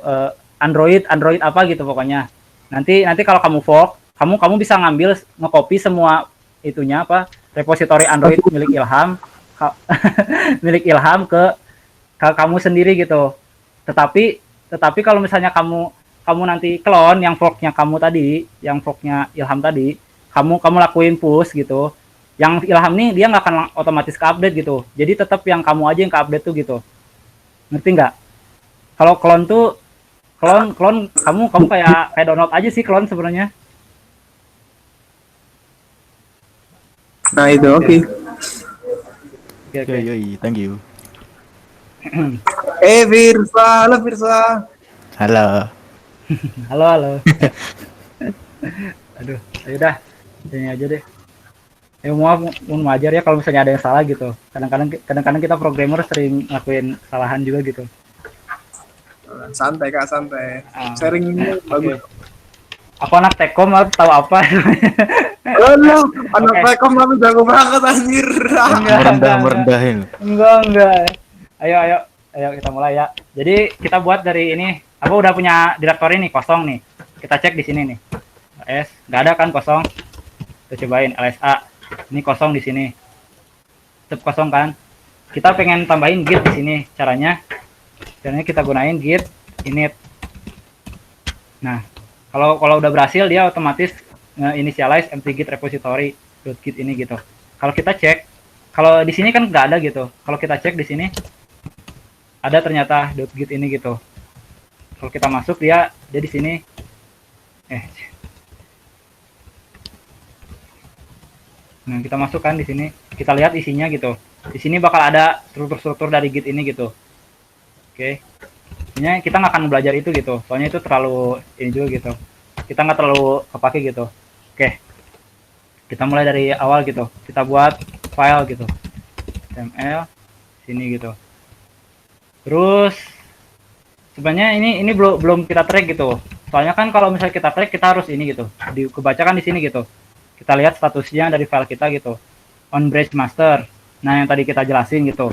Android apa gitu pokoknya. Nanti kalau kamu fork, kamu bisa ngambil nge-copy semua itunya apa repository Android milik Ilham milik Ilham ke kamu sendiri gitu. Tetapi kalau misalnya kamu nanti clone yang forknya kamu tadi, yang forknya Ilham tadi, kamu lakuin push gitu. Yang Ilham nih dia nggak akan otomatis ke update gitu. Jadi tetap yang kamu aja yang ke update tuh gitu. Ngerti nggak? Kalau clone tuh clone kamu kayak download aja sih clone sebenarnya. Nah, itu oke. Oke. Yoi, thank you. Firsa, halo Firsa. Halo. Aduh, ya udah. Ini aja deh. Mohon wajar ya kalau misalnya ada yang salah gitu. Kadang-kadang kita programmer sering ngelakuin kesalahan juga gitu. Santai Kak, santai. Sharing ini bagus. Aku anak Tekom tahu apa? Halo, anak Tekom tapi jago banget anjir. Merendahin. Enggak. Ayo kita mulai ya. Jadi kita buat dari ini. Aku udah punya directory nih kosong nih. Kita cek di sini nih. LS nggak ada kan kosong. Kita cobain LSA. Ini kosong di sini. Tetap kosong kan. Kita pengen tambahin git di sini. Caranya kita gunain git init. Nah, kalau udah berhasil dia otomatis initialize empty git repository .git ini gitu. Kalau kita cek, kalau di sini kan nggak ada gitu. Kalau kita cek di sini ada ternyata .git ini gitu. Kalau kita masuk dia di sini. Nah, kita masukkan di sini. Kita lihat isinya gitu. Di sini bakal ada struktur-struktur dari git ini gitu. Oke. Ini kita nggak akan belajar itu gitu. Soalnya itu terlalu ini juga gitu. Kita nggak terlalu kepake gitu. Oke. Kita mulai dari awal gitu. Kita buat file gitu. HTML sini gitu. Terus sebenarnya ini belum kita track gitu. Soalnya kan kalau misalnya kita track kita harus ini gitu. Kebacakan di sini gitu. Kita lihat statusnya dari file kita gitu. On branch master. Nah, yang tadi kita jelasin gitu.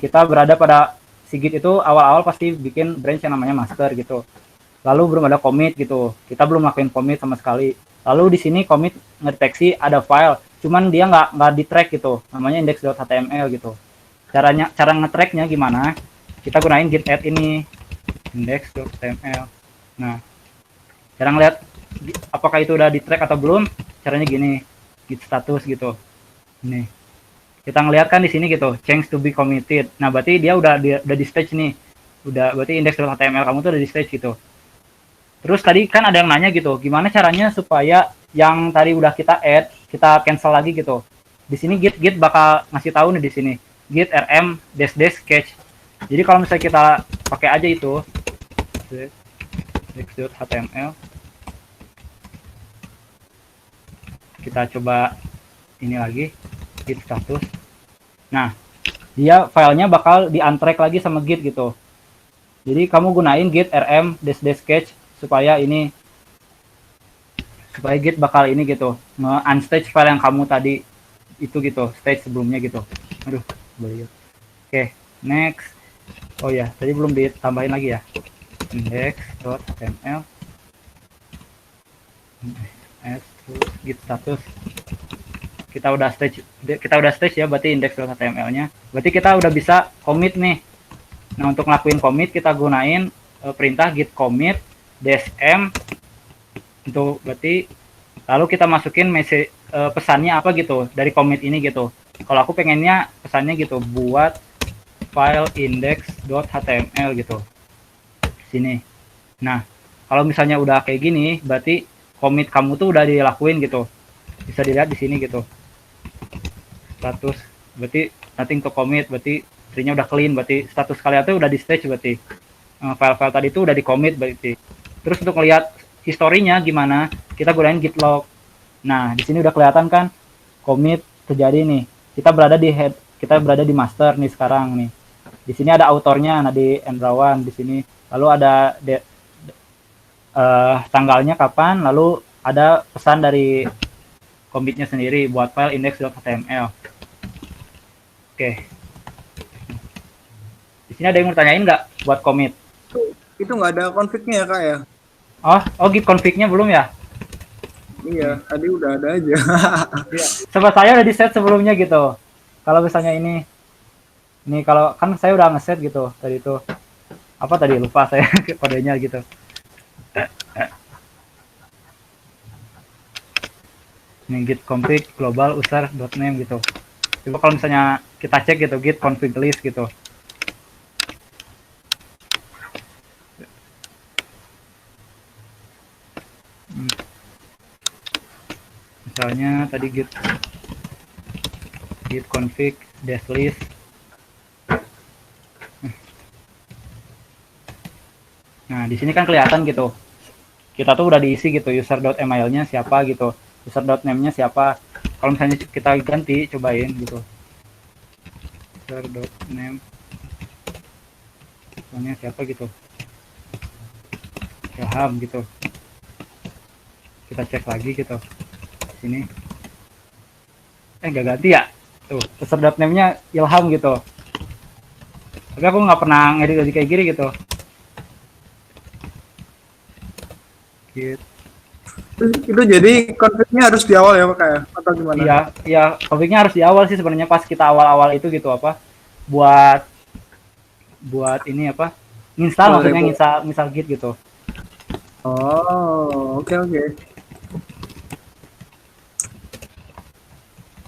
Kita berada pada Sigit itu awal-awal pasti bikin branch yang namanya master gitu. Lalu belum ada commit gitu. Kita belum lakuin commit sama sekali. Lalu di sini commit ngedeteksi ada file, cuman dia nggak di track gitu. Namanya index.html gitu. Cara nge-tracknya gimana? Kita gunain git add ini index.html. Nah, cara ngeliat apakah itu udah di track atau belum? Caranya gini, git status gitu. Ini. kita ngelihat kan di sini gitu, change to be committed. Nah, berarti dia udah di stage nih. Udah berarti index.html kamu tuh udah di stage gitu. Terus tadi kan ada yang nanya gitu, gimana caranya supaya yang tadi udah kita add, kita cancel lagi gitu. Di sini git bakal ngasih tahu nih di sini, git rm dash sketch. Jadi kalau misalnya kita pakai aja itu index.html, kita coba ini lagi git status. Nah, dia filenya bakal di untrack lagi sama git gitu. Jadi kamu gunain git rm dash sketch supaya git bakal ini gitu, nge-unstage file yang kamu tadi itu gitu, stage sebelumnya gitu. Aduh, boleh. Oke, next. Oh ya, tadi belum ditambahin lagi ya. Index.html git status. Kita udah stage ya, berarti index.html-nya. Berarti kita udah bisa commit nih. Nah, untuk ngelakuin commit kita gunain perintah git commit -m itu berarti lalu kita masukin message pesannya apa gitu dari commit ini gitu. Kalau aku pengennya pesannya gitu, buat file index.html gitu. Sini. Nah, kalau misalnya udah kayak gini, berarti commit kamu tuh udah dilakuin gitu. Bisa dilihat di sini gitu. Status berarti nothing to commit, berarti tree-nya udah clean, berarti status kalian tuh udah di stage, berarti file-file tadi itu udah di commit berarti. Terus untuk lihat historinya gimana, kita gunain git log. Nah, di sini udah kelihatan kan commit terjadi nih. Kita berada di master nih sekarang nih. Di sini ada autornya, nah di Endrawan di sini. Lalu ada tanggalnya kapan, lalu ada pesan dari commitnya sendiri buat file index.html. Oke. Di sini ada yang mau tanyain nggak buat commit? Itu nggak ada config-nya ya kak ya? Oh git config-nya belum ya? Iya, tadi udah ada aja. Iya. Sobat saya udah di set sebelumnya gitu. Kalau misalnya ini kalau kan saya udah ngeset gitu tadi itu. Apa tadi lupa saya kodenya gitu. Ini git config global user.name gitu. Coba kalau misalnya kita cek gitu git config list gitu. Misalnya tadi git config dash list. Nah, di sini kan kelihatan gitu. Kita tuh udah diisi gitu user.emailnya siapa gitu. User.name-nya siapa. Kalau misalnya kita ganti, cobain gitu. User.name misalnya siapa gitu. Ilham gitu. Kita cek lagi gitu. Sini. Nggak ganti ya? Tuh, user.name-nya Ilham gitu. Tapi aku nggak pernah ngedit kayak gini gitu. Itu jadi konfliknya harus di awal ya Pak ya? Atau gimana? Iya, konfliknya harus di awal sih sebenarnya, pas kita awal-awal itu gitu apa buat ini apa install, maksudnya install git gitu. Oh, oke.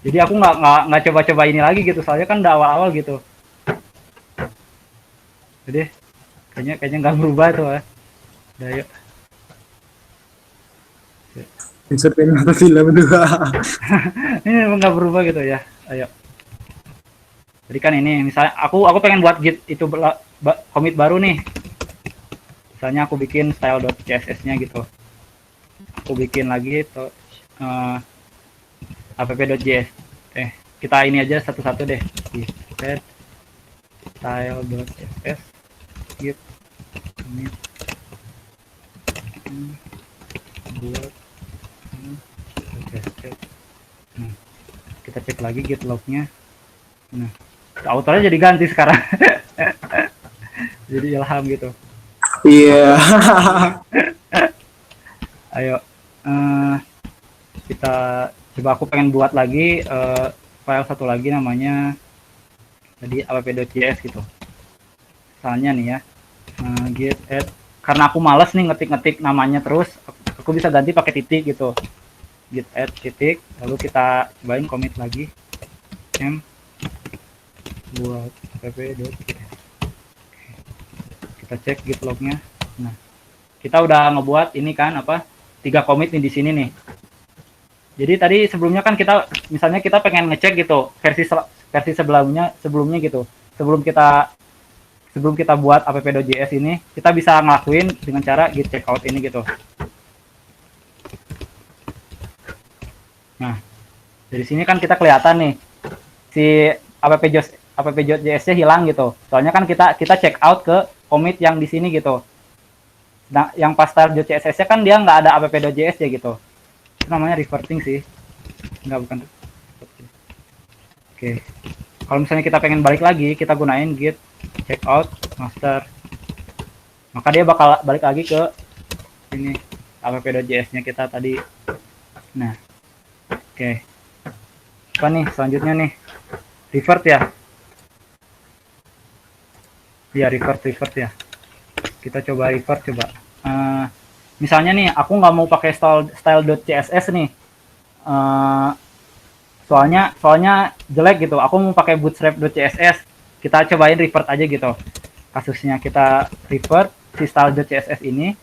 Jadi aku nggak coba-coba ini lagi gitu, soalnya kan udah awal-awal gitu. Jadi kayaknya nggak berubah tuh ya. Udah, yuk. Insert atau film dua. Ini nggak berubah gitu ya. Ayo. Jadi kan ini misalnya aku pengen buat git itu commit baru nih. Misalnya aku bikin style.css-nya gitu. Aku bikin lagi itu app.js. Kita ini aja satu-satu deh. Set style.css git commit buat nah, kita cek lagi git log-nya. Nah, autornya jadi ganti sekarang. Jadi Ilham gitu. Iya. Ayo kita coba, aku pengen buat lagi file satu lagi namanya tadi app.js gitu. Misalnya nih ya, git add, karena aku males nih ngetik namanya terus, aku bisa ganti pakai titik gitu. Git add titik, lalu kita cobain commit lagi buat app.get. Kita cek git lognya. Nah, kita udah ngebuat ini kan apa 3 commit nih di sini nih. Jadi tadi sebelumnya kan kita misalnya kita pengen ngecek gitu versi sebelumnya gitu. Sebelum kita buat app.js ini, kita bisa ngelakuin dengan cara git checkout ini gitu. Nah, dari sini kan kita kelihatan nih si app.js-nya hilang gitu. Soalnya kan kita check out ke commit yang di sini gitu. Nah, yang pas style.css-nya kan dia nggak ada app.js ya gitu. Itu namanya reverting sih. Bukan. Oke. Kalau misalnya kita pengen balik lagi, kita gunain git checkout master. Maka dia bakal balik lagi ke ini app.js-nya kita tadi. Nah, oke. Apa nih selanjutnya nih? Revert ya? Iya, revert ya. Kita coba revert coba. Misalnya nih, aku nggak mau pakai style.css nih. Soalnya jelek gitu. Aku mau pakai bootstrap.css. Kita cobain revert aja gitu. Kasusnya kita revert si style.css ini.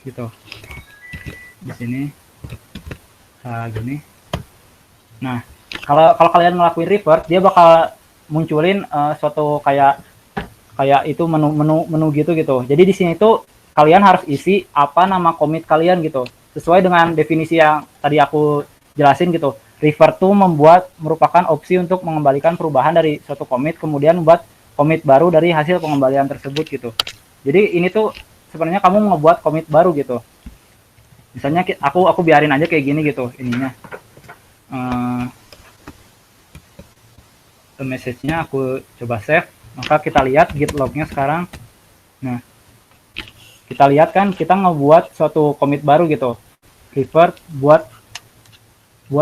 Gitu. Di sini. Nah, gini. Nah, kalau kalian ngelakuin revert, dia bakal munculin suatu kayak itu menu gitu. Jadi di sini tuh kalian harus isi apa nama commit kalian gitu. Sesuai dengan definisi yang tadi aku jelasin gitu. Revert tuh merupakan opsi untuk mengembalikan perubahan dari suatu commit kemudian membuat commit baru dari hasil pengembalian tersebut gitu. Jadi ini tuh sebenarnya kamu ngebuat commit baru gitu. Misalnya aku biarin aja kayak gini gitu ininya. Message-nya aku coba save, maka kita lihat git log-nya sekarang. Nah, kita lihat kan kita ngebuat suatu commit baru gitu. Revert buat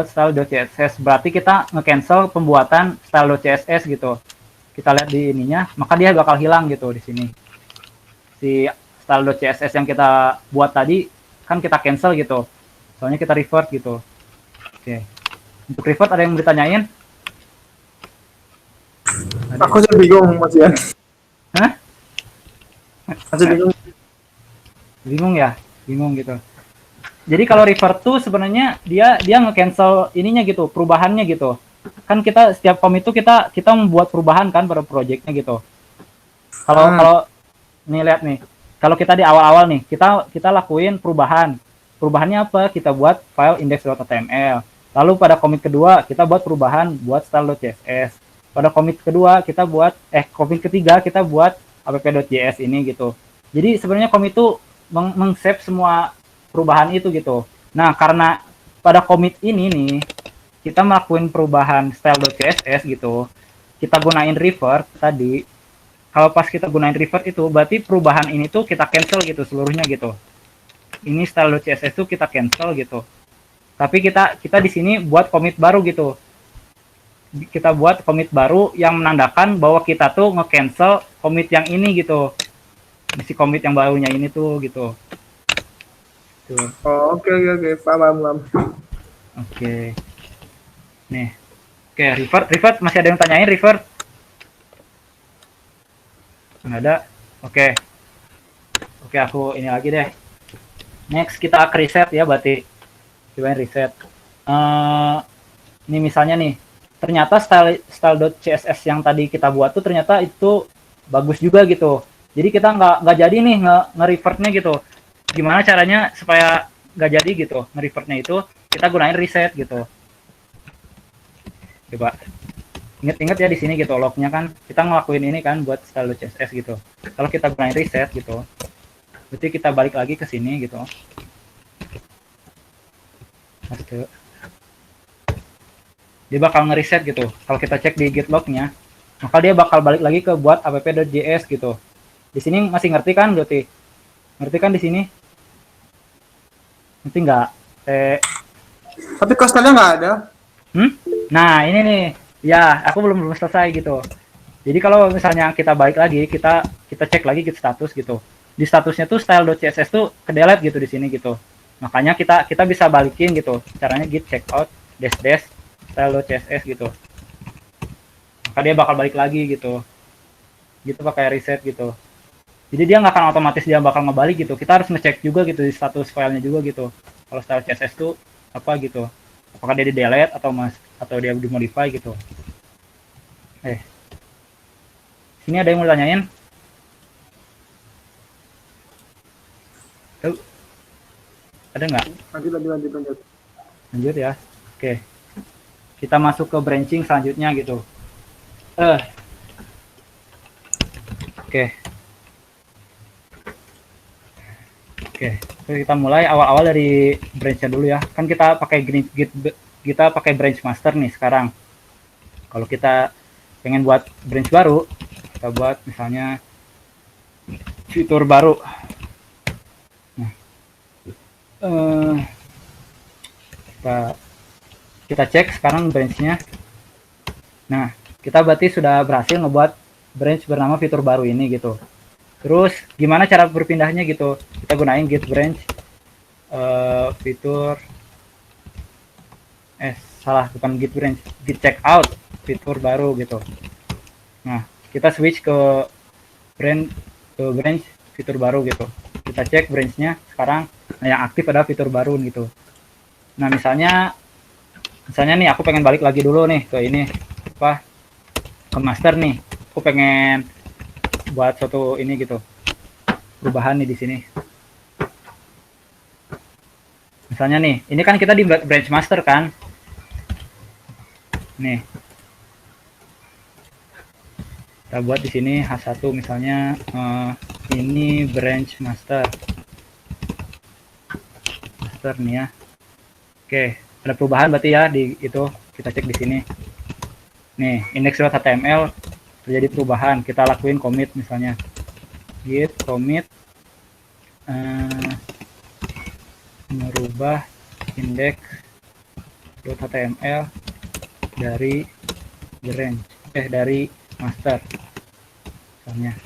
style.css, berarti kita nge-cancel pembuatan style.css gitu. Kita lihat di ininya, maka dia bakal hilang gitu di sini. Si style.css yang kita buat tadi kan kita cancel gitu. Soalnya kita revert gitu. Oke. Untuk revert ada yang mau ditanyain? Aku sih bingung Mas Ian. Hah? Masih bingung. Bingung ya? Bingung gitu. Jadi kalau revert tuh sebenarnya dia nge-cancel ininya gitu, perubahannya gitu. Kan kita setiap commit itu kita membuat perubahan kan pada projectnya gitu. Kalau nih lihat nih. Kalau kita di awal-awal nih, kita lakuin perubahan. Perubahannya apa? Kita buat file index.html. Lalu pada commit kedua kita buat perubahan buat style.css. Pada commit kedua kita buat commit ketiga kita buat app.js ini gitu. Jadi sebenarnya commit itu meng-save semua perubahan itu gitu. Nah, karena pada commit ini nih kita melakukan perubahan style.css gitu. Kita gunain revert tadi. Kalau pas kita gunain revert itu berarti perubahan ini tuh kita cancel gitu seluruhnya gitu. Ini style.css tuh kita cancel gitu. Tapi kita di sini buat commit baru gitu. Kita buat commit baru yang menandakan bahwa kita tuh nge-cancel commit yang ini gitu. Si commit yang barunya ini tuh gitu. Tuh. Oh, oke, paham. Oke. Nih. Oke, revert masih ada yang tanyain revert? Nggak ada. Oke. Oke, aku ini lagi deh. Next kita reset ya berarti. Cobain reset. Ini misalnya nih, ternyata style.css yang tadi kita buat tuh ternyata itu bagus juga gitu. Jadi kita nggak jadi nih nge-revertnya gitu. Gimana caranya supaya nggak jadi gitu nge-revertnya itu? Kita gunain reset gitu. Coba inget ya di sini gitu lognya kan kita ngelakuin ini kan buat style.css gitu. Kalau kita gunain reset gitu, berarti kita balik lagi ke sini gitu. Dia bakal nge-reset gitu. Kalau kita cek di git log-nya, maka dia bakal balik lagi ke buat app.js gitu. Di sini masih ngerti kan berarti? Ngerti kan di sini? Ngerti nggak? Tapi costnya nggak ada. Nah, ini nih. Ya, aku belum selesai gitu. Jadi kalau misalnya kita balik lagi, kita cek lagi git status gitu. Di statusnya tuh style.css tuh ke-delete gitu di sini gitu. Makanya kita bisa balikin gitu. Caranya git checkout -- style.css gitu. maka dia bakal balik lagi gitu pakai reset gitu. Jadi dia nggak akan otomatis dia bakal ngebalik gitu, kita harus ngecek juga gitu di status filenya juga gitu kalau style CSS tuh apa gitu, apakah dia di delete atau dia dimodify gitu. Sini ada yang mau tanyain? Ada nggak? Lanjut ya. Oke. Kita masuk ke branching selanjutnya gitu. Oke. Kita mulai awal-awal dari branch-nya dulu ya. Kan kita pakai kita pakai branch master nih sekarang. Kalau kita pengen buat branch baru, kita buat misalnya fitur baru. Kita cek sekarang branch-nya. Nah, kita berarti sudah berhasil ngebuat branch bernama fitur baru ini gitu. Terus gimana cara berpindahnya gitu? Kita gunain git branch fitur bukan git branch, git checkout fitur baru gitu. Nah, kita switch ke branch fitur baru gitu. Kita cek branch-nya sekarang. Nah, yang aktif adalah fitur baru gitu. Nah, misalnya nih aku pengen balik lagi dulu nih ke ini ke master nih. Aku pengen buat suatu ini gitu, perubahan nih di sini. Misalnya nih, ini kan kita di branch master kan. Nih. Kita buat di sini H1 misalnya ini branch master nih ya. Oke, ada perubahan berarti ya di itu. Kita cek di sini. Nih, index.html terjadi perubahan. Kita lakuin commit misalnya. Git commit merubah index.html dari branch dari master. Misalnya.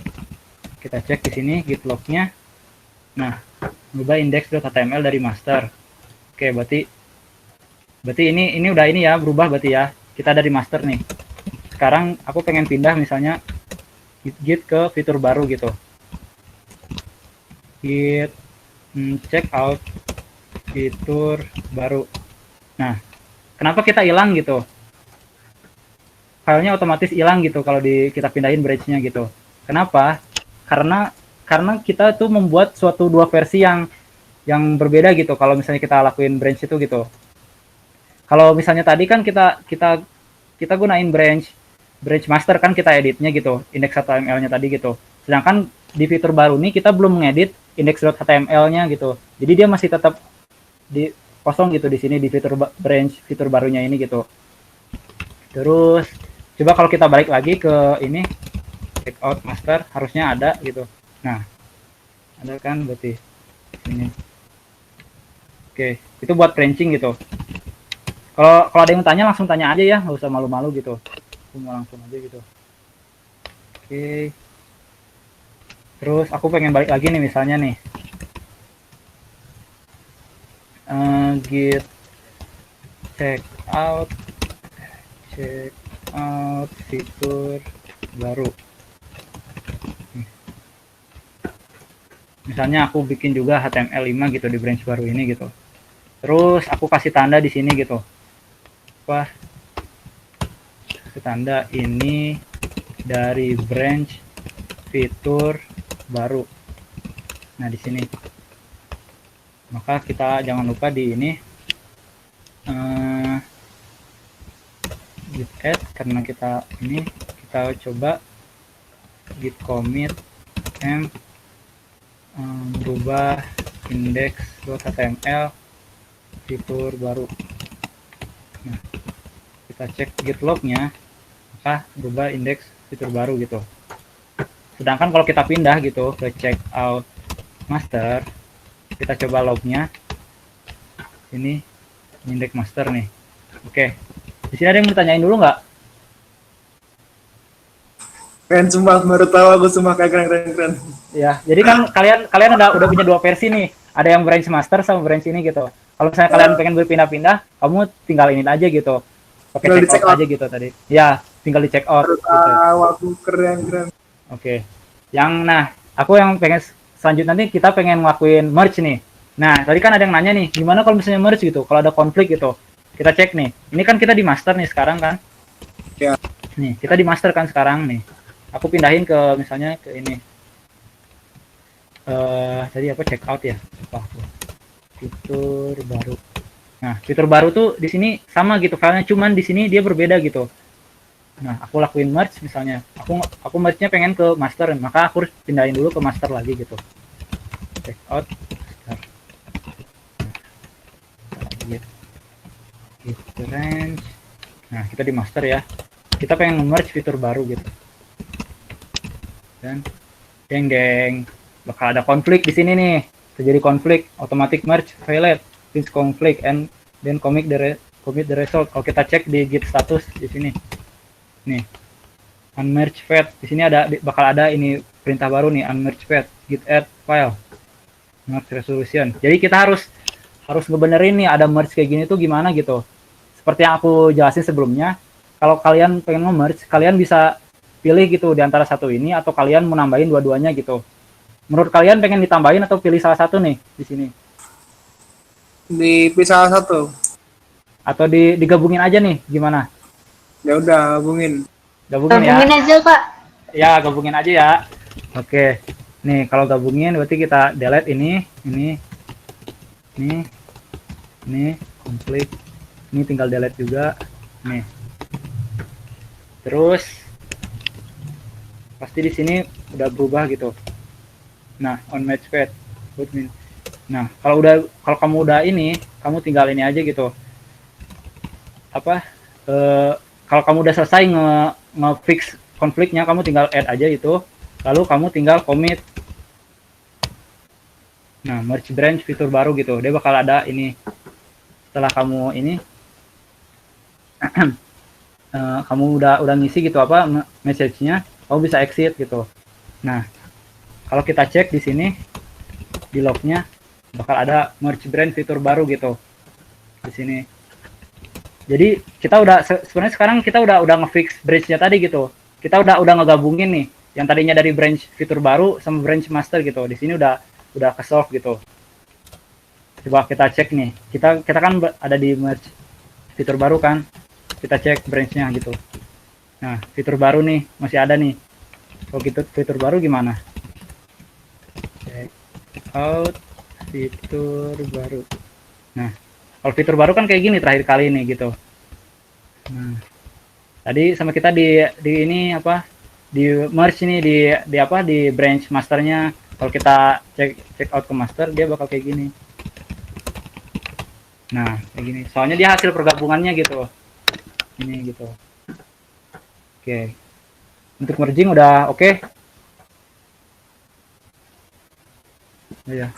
Kita cek di sini git log-nya. Nah, merubah index.html dari master. Oke, berarti ini udah ini ya, berubah berarti ya. Kita ada di master nih. Sekarang aku pengen pindah misalnya git ke fitur baru gitu. Git checkout fitur baru. Nah, kenapa kita hilang gitu? Filenya otomatis hilang gitu kalau kita pindahin branch-nya gitu. Kenapa? Karena kita tuh membuat suatu dua versi yang berbeda gitu kalau misalnya kita lakuin branch itu gitu. Kalau misalnya tadi kan kita gunain branch master kan kita editnya gitu, index.html-nya tadi gitu. Sedangkan di fitur baru nih kita belum mengedit index.html-nya gitu. Jadi dia masih tetap di kosong gitu di sini di fitur barunya ini gitu. Terus coba kalau kita balik lagi ke ini checkout master harusnya ada gitu. Nah, ada kan berarti ini. Oke, itu buat branching gitu. Kalau ada yang tanya langsung tanya aja ya, nggak usah malu-malu gitu. Aku mau langsung aja gitu. Oke. Terus aku pengen balik lagi nih misalnya nih. Git checkout fitur baru. Misalnya aku bikin juga HTML5 gitu di branch baru ini gitu. Terus aku kasih tanda di sini gitu. Kasih tanda ini dari branch fitur baru. Nah, di sini. Maka kita jangan lupa di ini git add karena kita coba git commit berubah index.html fitur baru. Nah, kita cek git log-nya, maka berubah indeks fitur baru gitu. Sedangkan kalau kita pindah gitu ke checkout master, kita coba log-nya. Ini indeks master nih. Oke. Di sini ada yang mau ditanyain dulu nggak? Keren, sumpah baru tahu aku, sumpah kayak keren. Ya, jadi kan kalian udah punya dua versi nih. Ada yang branch master sama branch ini gitu. Kalau misalnya kalian pengen berpindah-pindah, kamu tinggal ini aja gitu. Pakai checkout aja gitu tadi. Ya, tinggal di check out Baru gitu. tahu aku, keren. Oke. Nah, aku yang pengen selanjutnya nanti kita pengen ngelakuin merge nih. Nah, tadi kan ada yang nanya nih, gimana kalau misalnya merge gitu, kalau ada konflik gitu. Kita cek nih. Ini kan kita di master nih sekarang kan. Ya. Nih, kita di master kan sekarang nih. Aku pindahin ke misalnya ke ini. Tadi apa check out ya? Apa? Fitur baru. Nah, fitur baru tuh di sini sama gitu filenya, cuman di sini dia berbeda gitu. Nah, aku lakuin merge misalnya. Aku merge-nya pengen ke master, maka aku harus pindahin dulu ke master lagi gitu. Check out master. Nah, gitu range. Nah, kita di master ya. Kita pengen merge fitur baru gitu. Dan geng bakal ada konflik di sini nih. Terjadi konflik, automatic merge failed, since conflict and then commit the result. Kalau kita cek di git status di sini. Nih. Unmerge fat. Di sini bakal ada ini perintah baru nih, unmerge fat, git add file. Merge resolution. Jadi kita harus ngebenerin nih ada merge kayak gini tuh gimana gitu. Seperti yang aku jelasin sebelumnya, kalau kalian pengen nge-merge, kalian bisa pilih gitu di antara satu ini atau kalian mau nambahin dua-duanya gitu. Menurut kalian pengen ditambahin atau pilih salah satu nih di sini? Di salah satu. Atau digabungin aja nih, gimana? Ya udah, hubungin. Gabungin ya. Gabungin aja, Pak. Ya, gabungin aja ya. Oke. Nih, kalau gabungin berarti kita delete ini, konflik. Ini tinggal delete juga. Nih. Terus pasti di sini udah berubah gitu. Nah, on match pad. Nah, kalau kamu udah ini, kamu tinggal ini aja gitu. Apa? Kalau kamu udah selesai nge-fix konfliknya, kamu tinggal add aja itu. Lalu kamu tinggal commit. Nah, merge branch fitur baru gitu. Dia bakal ada ini. Setelah kamu ini kamu udah ngisi gitu apa message-nya, kamu bisa exit gitu. Nah, kalau kita cek di sini di log-nya bakal ada merge branch fitur baru gitu di sini. Jadi kita udah sebenarnya sekarang kita udah ngefix branch-nya tadi gitu. Kita udah ngegabungin nih yang tadinya dari branch fitur baru sama branch master gitu. Di sini udah ke-solve gitu. Coba kita cek nih. Kita kan ada di merge fitur baru kan. Kita cek branch-nya gitu. Nah, fitur baru nih masih ada nih. Kalau gitu fitur baru gimana? Check out fitur baru. Nah, kalau fitur baru kan kayak gini terakhir kali ini gitu. Nah, tadi sama kita di ini apa? Di merge ini di apa? Di branch masternya. Kalau kita check out ke master dia bakal kayak gini. Nah, kayak gini. Soalnya dia hasil pergabungannya gitu. Ini gitu. Oke. Untuk merging udah oke. Iya.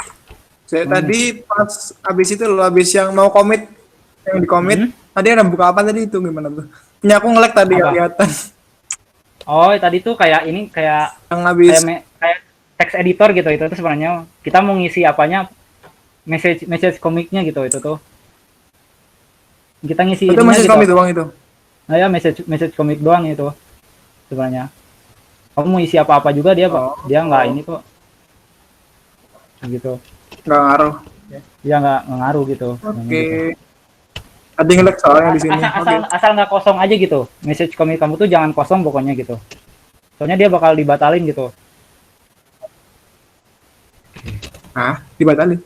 Saya tadi pas habis itu loh, habis yang mau komit, yang di komit, tadi ada buka apa tadi itu gimana tuh? Punya aku nge-lag tadi nggak kelihatan. Oh, tadi tuh kayak ini kayak Yang habis kayak text editor gitu itu tuh sebenarnya kita mau ngisi apanya message komiknya gitu itu tuh. Kita ngisi itu masih gitu. komit doang itu. Nah ya message komik doang itu sebenarnya. Kamu mau isi apa-apa juga dia dia nggak ini kok. Gitu. Nggak ngaruh. Dia nggak ngaruh gitu. Oke. Gitu. Tadi nge-lag soalnya di sini. Asal nggak kosong aja gitu. Message komik kamu tuh jangan kosong pokoknya gitu. Soalnya dia bakal dibatalin gitu. Hah? Dibatalin?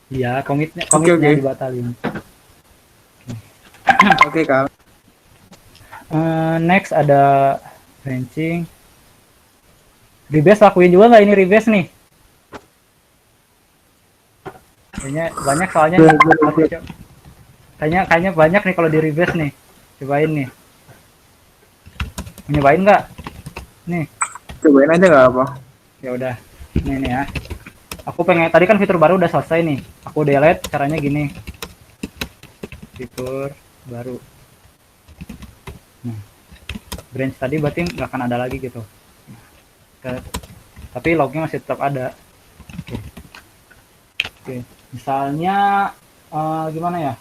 Iya, komitnya Oke. dibatalin. Oke, Kak. Next ada branching. Rebase lakuin juga nggak ini rebase nih? Kayaknya banyak soalnya. Kayaknya banyak nih kalau di rebase nih. Cobain nih. Nyobain nggak? Nih. Cobain aja nggak apa. Ya udah. Nih ya. Aku pengen tadi kan fitur baru udah selesai nih. Aku delete caranya gini. Fitur baru. Nah, branch tadi berarti nggak akan ada lagi gitu. Tapi lognya masih tetap ada. Oke. Misalnya gimana ya?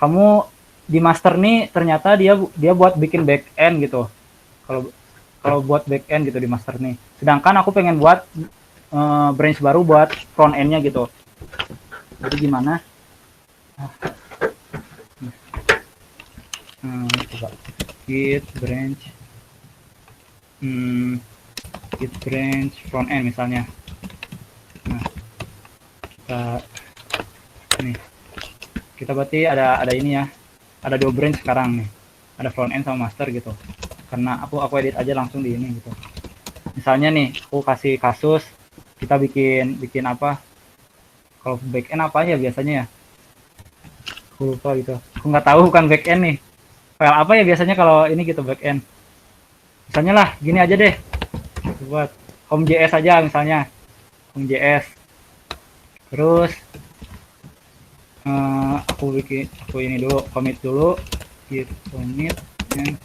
Kamu di master nih ternyata dia buat bikin back end gitu. Kalau kalau buat back end gitu di master nih. Sedangkan aku pengen buat branch baru buat front end-nya gitu. Jadi gimana? Coba git branch git branch front end misalnya. Nah, kita berarti ada ini ya, ada 2 branch sekarang nih, ada front end sama master gitu. Karena aku edit aja langsung di ini gitu. Misalnya nih aku kasih kasus, kita bikin apa, kalau back end apa ya biasanya ya, aku lupa gitu, aku nggak tahu bukan back end nih, file apa ya biasanya kalau ini gitu back end. Misalnya lah gini aja deh, buat home.js aja misalnya, home.js. Terus aku ini dulu, commit dulu, git commit and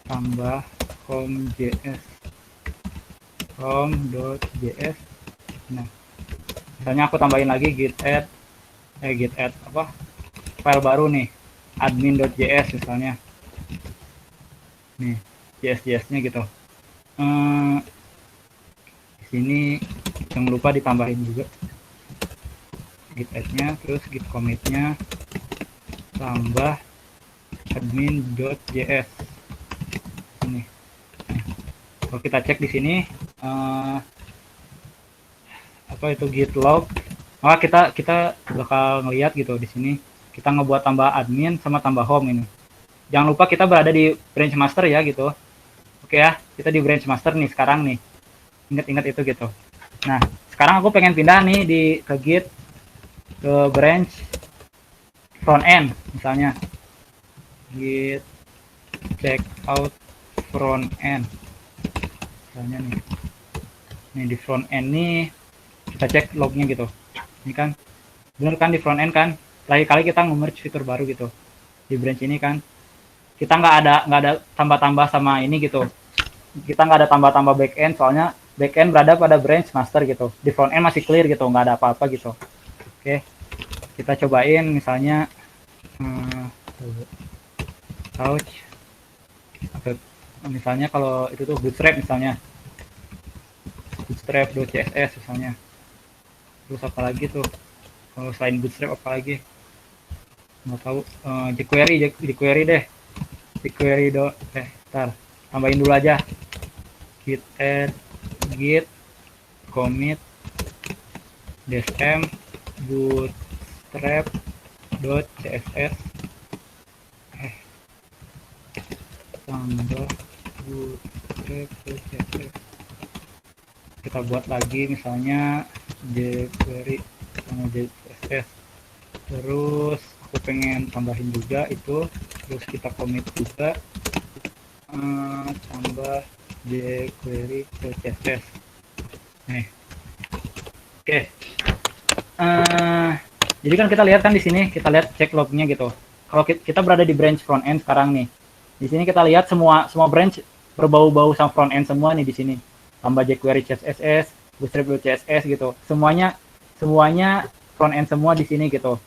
tambah home.js. Nah, misalnya aku tambahin lagi git add apa, file baru nih, admin.js misalnya. Nih, JS-nya gitu. Di sini jangan lupa ditambahin juga git add-nya, terus git commit-nya tambah admin.js. Ini. Nah, kalau kita cek di sini apa itu git log, maka kita bakal ngelihat gitu di sini kita ngebuat tambah admin sama tambah home ini. Jangan lupa kita berada di branch master ya gitu. Oke ya, kita di branch master nih sekarang nih. Ingat-ingat itu gitu. Nah, sekarang aku pengen pindah nih ke git ke branch front end misalnya. Git checkout front end. Misalnya nih. Nih di front end nih kita cek lognya gitu. Ini kan bener kan di front end kan? Kali kita nge-merge fitur baru gitu. Di branch ini kan kita nggak ada tambah-tambah sama ini gitu. Kita nggak ada tambah-tambah back end, soalnya back end berada pada branch master gitu. Di front end masih clear gitu, nggak ada apa-apa gitu. Oke, kita cobain misalnya couch. Misalnya kalau itu tuh bootstrap misalnya, bootstrap.css misalnya. Terus apa lagi tuh? Kalau selain bootstrap apa lagi? Nggak tahu. jQuery deh. jQuery tambahin dulu aja. Git add git commit dsm bootstrap.css tambah bootstrap.css. Kita buat lagi misalnya jQuery sama CSS. Terus aku pengen tambahin juga itu, terus kita commit juga tambah jQuery ke CSS. Nih, oke. Jadi kan kita lihat kan di sini, kita lihat cek lognya gitu. Kalau kita berada di branch front end sekarang nih, di sini kita lihat semua branch berbau-bau sama front end semua nih di sini. Tambah jQuery CSS, bootstrap.css gitu. Semuanya front end semua di sini gitu.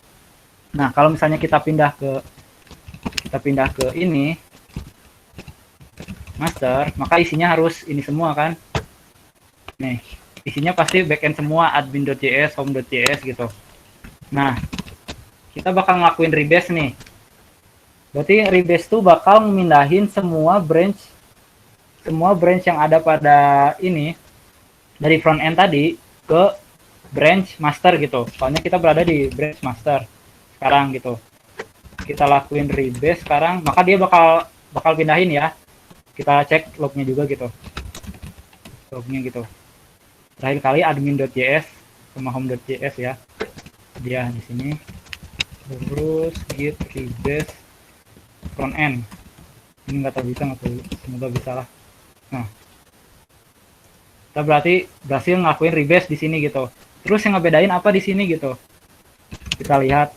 Nah, kalau misalnya kita pindah ke ini master, maka isinya harus ini semua kan. Nih, isinya pasti backend semua, admin.js, home.js gitu. Nah, kita bakal ngelakuin rebase nih. Berarti rebase tuh bakal memindahin semua branch yang ada pada ini dari front end tadi ke branch master gitu. Soalnya kita berada di branch master sekarang gitu. Kita lakuin rebase sekarang, maka dia bakal pindahin ya. Kita cek lognya juga gitu. Lognya gitu. Terakhir kali admin.js sama home.js ya. Dia di sini. Terus git rebase front end. Ini nggak tahu bisa, semoga bisa lah. Nah, kita berarti berhasil ngelakuin rebase di sini gitu. Terus yang ngebedain apa di sini gitu? Kita lihat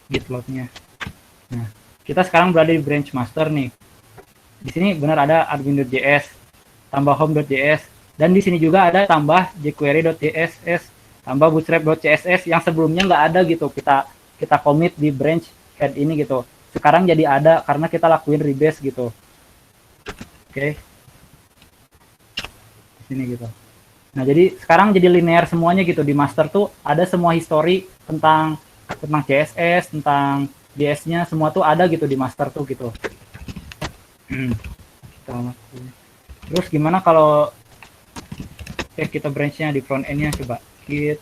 git lognya. Nah, kita sekarang berada di branch master nih. Di sini benar ada admin.js, tambah home.js, dan di sini juga ada tambah jQuery.css, tambah bootstrap.css yang sebelumnya nggak ada gitu. Kita commit di branch head ini gitu. sekarang jadi ada karena kita lakuin rebase gitu. Oke. Di sini gitu. Nah, jadi sekarang jadi linear semuanya gitu. Di master tuh ada semua history tentang CSS, tentang JS-nya, semua tuh ada gitu di master tuh gitu. Terus gimana kalau kita branch-nya di front end-nya, coba git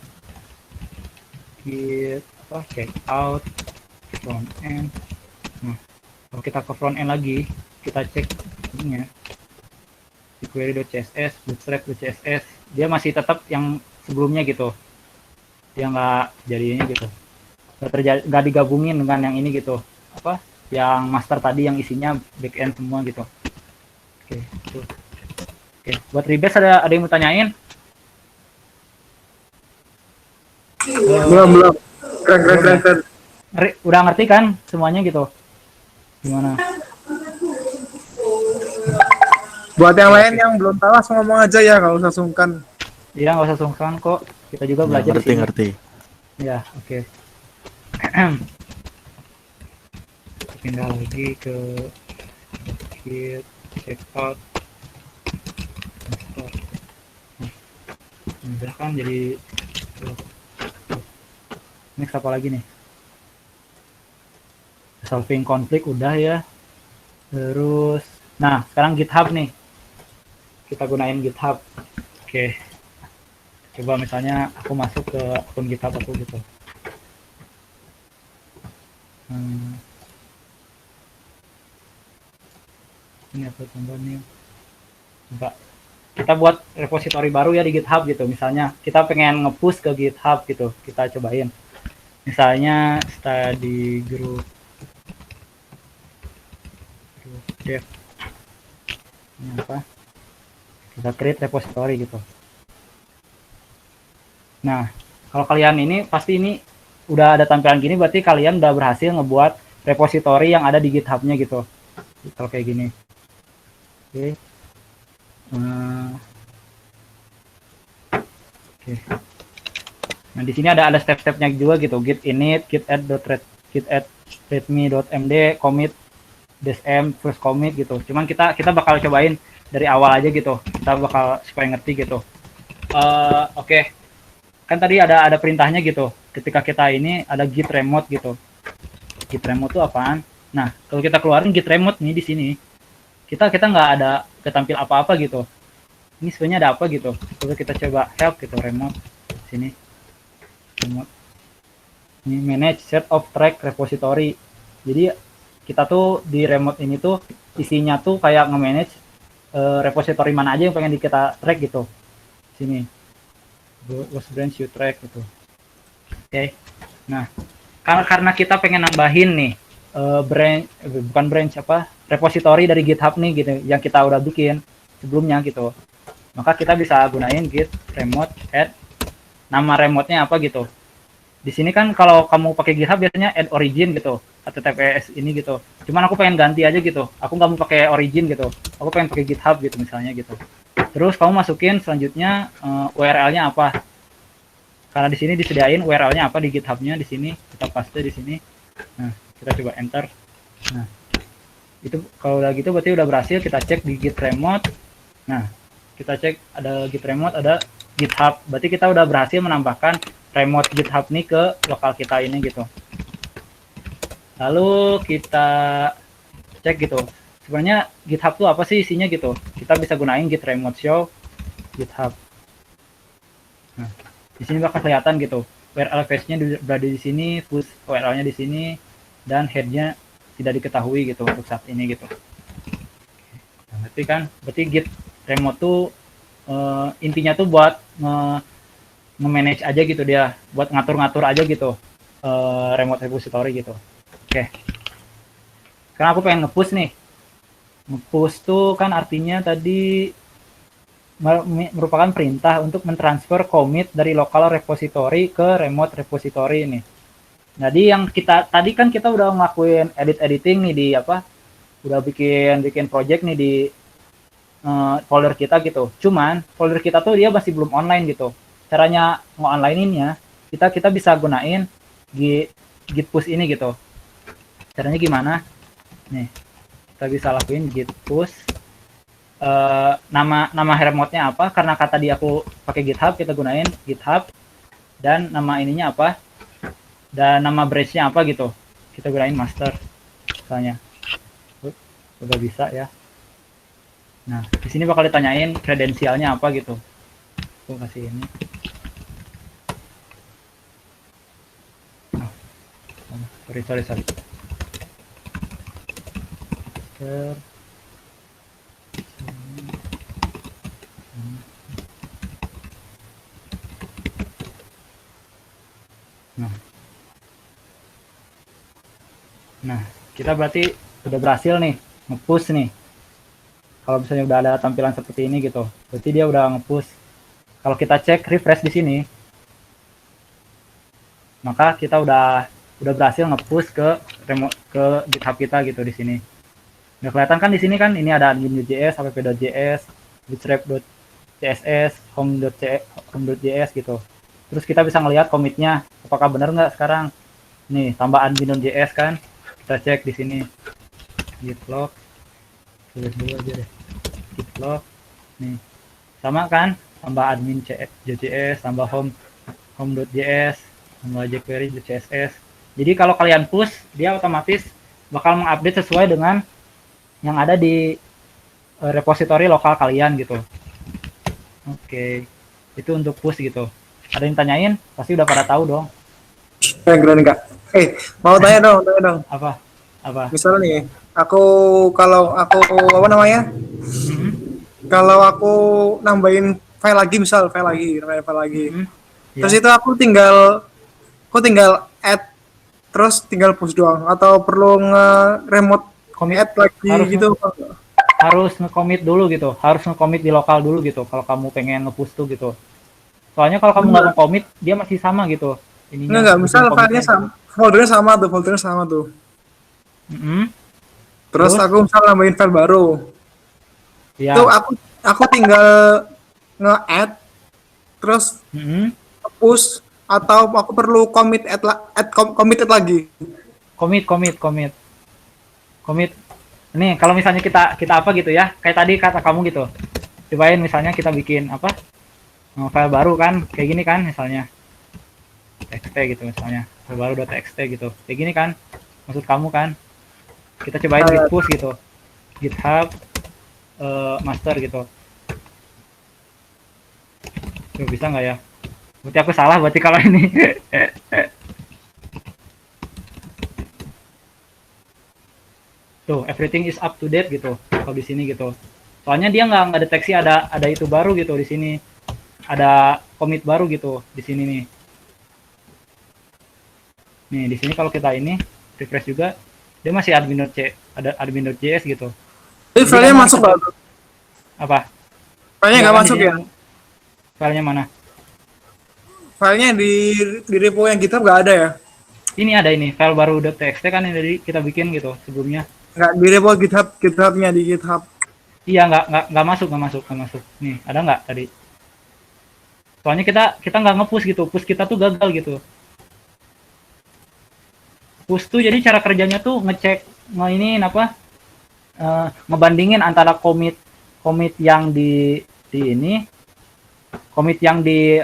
apa, check out front end. Nah, kalau kita ke front end lagi, kita cek ininya di query.css, bootstrap.css, dia masih tetap yang sebelumnya gitu, dia nggak jadinya gitu, nggak digabungin dengan yang ini gitu, apa yang master tadi yang isinya backend semua gitu. Oke, itu. Oke, buat rebase ada yang mau tanyain? Belum. Keren. Udah ngerti kan semuanya gitu? Gimana? Buat yang lain yang belum tahu langsung ngomong aja ya, nggak usah sungkan. Iya, nggak usah sungkan kok. Kita juga Ya, belajar di sini. ngerti. Ya, oke. Pindah lagi ke git checkout. Udah kan jadi next apa lagi nih? Solving konflik udah ya. Terus, nah sekarang GitHub nih. Kita gunain GitHub. Oke. Coba misalnya aku masuk ke akun GitHub aku gitu. Ini apa tambah nih? Coba kita buat repository baru ya di GitHub gitu. Misalnya kita pengen nge-push ke GitHub gitu. Kita cobain. Misalnya study group dev. Ini apa? Kita create repository gitu. Nah, kalau kalian ini pasti ini udah ada tampilan gini, berarti kalian udah berhasil ngebuat repository yang ada di GitHub-nya gitu. Kalau kayak gini. Oke. Oke. Nah, di sini ada step-stepnya juga gitu. Git init, git add readme.md, commit -m, first commit gitu. Cuman kita bakal cobain dari awal aja gitu. Kita bakal supaya ngerti gitu. Oke. Kan tadi ada perintahnya gitu. Ketika kita ini ada git remote gitu. Git remote itu apaan? Nah, kalau kita keluarin git remote nih di sini, kita nggak ada ketampil apa-apa gitu. Ini sebenarnya ada apa gitu. Coba kita coba help gitu, remote sini. Remote. Ini manage set of track repository. Jadi kita tuh di remote ini tuh isinya tuh kayak nge-manage repository mana aja yang pengen kita track gitu. Sini. Was branch you track gitu. Oke. Nah, karena kita pengen nambahin nih repository dari GitHub nih gitu yang kita udah bikin sebelumnya gitu. Maka kita bisa gunain git remote add nama remote-nya apa gitu. Di sini kan kalau kamu pakai GitHub biasanya add origin gitu, HTTPS ini gitu. Cuman aku pengen ganti aja gitu. Aku nggak mau pakai origin gitu. Aku pengen pakai GitHub gitu misalnya gitu. Terus kamu masukin selanjutnya URL-nya apa. Karena di sini disediain URL-nya apa di GitHub-nya di sini, kita paste di sini. Nah, kita coba enter. Nah, itu kalau udah gitu berarti udah berhasil. Kita cek di git remote. Nah, kita cek ada git remote, ada GitHub. Berarti kita udah berhasil menambahkan remote GitHub nih ke lokal kita ini gitu. Lalu kita cek gitu. Sebenarnya GitHub tuh apa sih isinya gitu. Kita bisa gunain git remote show GitHub. Nah, di sini bakal kelihatan gitu. URL page-nya berada di sini, push URL-nya di sini, dan head-nya tidak diketahui gitu untuk saat ini gitu. Nah, berarti git remote tuh intinya tuh buat nge-manage aja gitu dia, buat ngatur-ngatur aja gitu remote repository gitu. Oke. Sekarang aku pengen nge-push nih. Nge-push tuh kan artinya tadi merupakan perintah untuk mentransfer commit dari local repository ke remote repository ini. Jadi yang tadi kan kita udah ngelakuin editing nih di apa? Udah bikin project nih di folder kita gitu. Cuman folder kita tuh dia masih belum online gitu. Caranya nge-online-innya kita bisa gunain git push ini gitu. Caranya gimana? Nih, kita bisa lakuin git push. Nama remote-nya apa? Karena kata di aku pakai GitHub, kita gunain GitHub. Dan nama ininya apa? Dan nama branch-nya apa gitu. Kita gunain master misalnya. Udah bisa ya. Nah, di sini bakal ditanyain kredensialnya apa gitu. Aku kasih ini. Sorry. Nah, kita berarti udah berhasil nih nge-push nih. Kalau misalnya udah ada tampilan seperti ini gitu, berarti dia udah nge-push. Kalau kita cek refresh di sini, maka kita udah berhasil nge-push ke GitHub kita gitu di sini. Udah kelihatan kan di sini kan ini ada admin.js, app.js, bootstrap.css, home.js gitu. Terus kita bisa ngelihat commit-nya apakah benar nggak sekarang. Nih, tambah admin.js kan. Kita cek di sini. Git log. Tulis dulu aja deh. Git log. Nih. Sama kan? Tambah admin.js, tambah home.js, tambah jQuery.css. Jadi kalau kalian push, dia otomatis bakal mengupdate sesuai dengan yang ada di repository lokal kalian gitu. Oke. Itu untuk push gitu. Ada yang tanyain? Pasti udah pada tahu dong. Keren Kak. Mau tanya dong. Apa? Misalnya nih, kalau aku apa namanya? Kalau aku nambahin file lagi, nambahin file lagi. Terus itu aku tinggal add, terus tinggal push doang, atau perlu nge-remote add lagi gitu? Harus nge-commit dulu gitu, harus nge-commit di lokal dulu gitu, kalau kamu pengen nge-push tuh gitu. Soalnya kalau kamu nggak nge-commit, dia masih sama gitu. Enggak, misal filenya sama, foldernya sama tuh. Terus aku misal nambahin file baru. Ya. Itu aku tinggal nge-add, terus push, atau aku perlu commit lagi. Commit. Nih, kalau misalnya kita apa gitu ya, kayak tadi kata kamu gitu. Cobain misalnya kita bikin apa? File baru kan, kayak gini kan misalnya. txt gitu misalnya. File baru .txt gitu. Kayak gini kan. Maksud kamu kan. Kita cobain git push gitu. GitHub master gitu. Tuh, bisa nggak ya? Berarti aku salah berarti kalau ini. Tuh, everything is up to date gitu. Kalau di sini gitu. Soalnya dia nggak deteksi ada itu baru gitu di sini. Ada commit baru gitu di sini nih. Nih, di sini kalau kita ini refresh juga, dia masih admin.js gitu. Jadi filenya masuk nggak? Apa? Filenya nggak masuk ya? Filenya mana? Filenya di repo yang GitHub nggak ada ya? Ini ada ini, file baru .txt kan yang dari kita bikin gitu sebelumnya. Nggak di repo GitHub-nya di GitHub. Iya, nggak masuk. Nih, ada nggak tadi? Soalnya kita nggak nge-push gitu, push kita tuh gagal gitu. Push tuh jadi cara kerjanya tuh ngecek ngebandingin antara commit yang di ini, commit yang di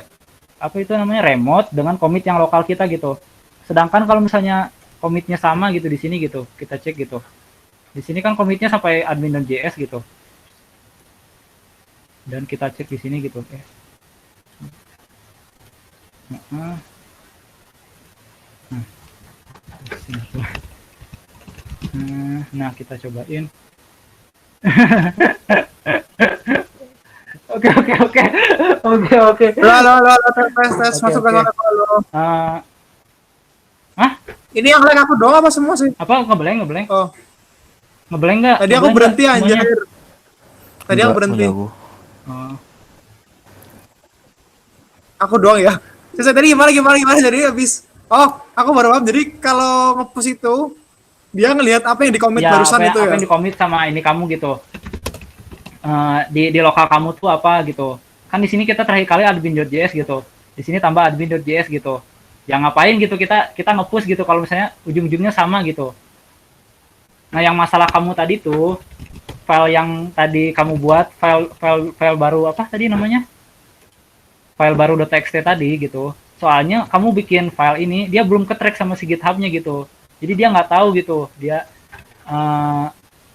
apa itu namanya remote dengan commit yang lokal kita gitu. Sedangkan kalau misalnya commitnya sama gitu di sini gitu, kita cek gitu. Di sini kan commitnya sampai admin.js gitu. Dan kita cek di sini gitu. Nah, kita cobain. Oke. Tes masuk ke sana lo. Ini yang lag aku doang apa semua sih? Apa ngeblank? Oh. Ngeblank nggak? Tadi aku berhenti anjir. Tadi aku berhenti. Aku doang ya. Saya tadi gimana jadi habis. Oh, aku baru paham. Jadi kalau nge-push itu dia ngelihat apa yang di-commit barusan itu ya. Apa yang di-commit sama ini kamu gitu. Di lokal kamu tuh apa gitu. Kan di sini kita terakhir kali admin.js gitu. Di sini tambah admin.js gitu. Ya ngapain gitu kita nge-push gitu kalau misalnya ujung-ujungnya sama gitu. Nah, yang masalah kamu tadi tuh, file yang tadi kamu buat, file baru apa tadi namanya? File baru .txt tadi gitu. Soalnya kamu bikin file ini, dia belum ke-track sama si GitHub-nya gitu. Jadi dia nggak tahu gitu, dia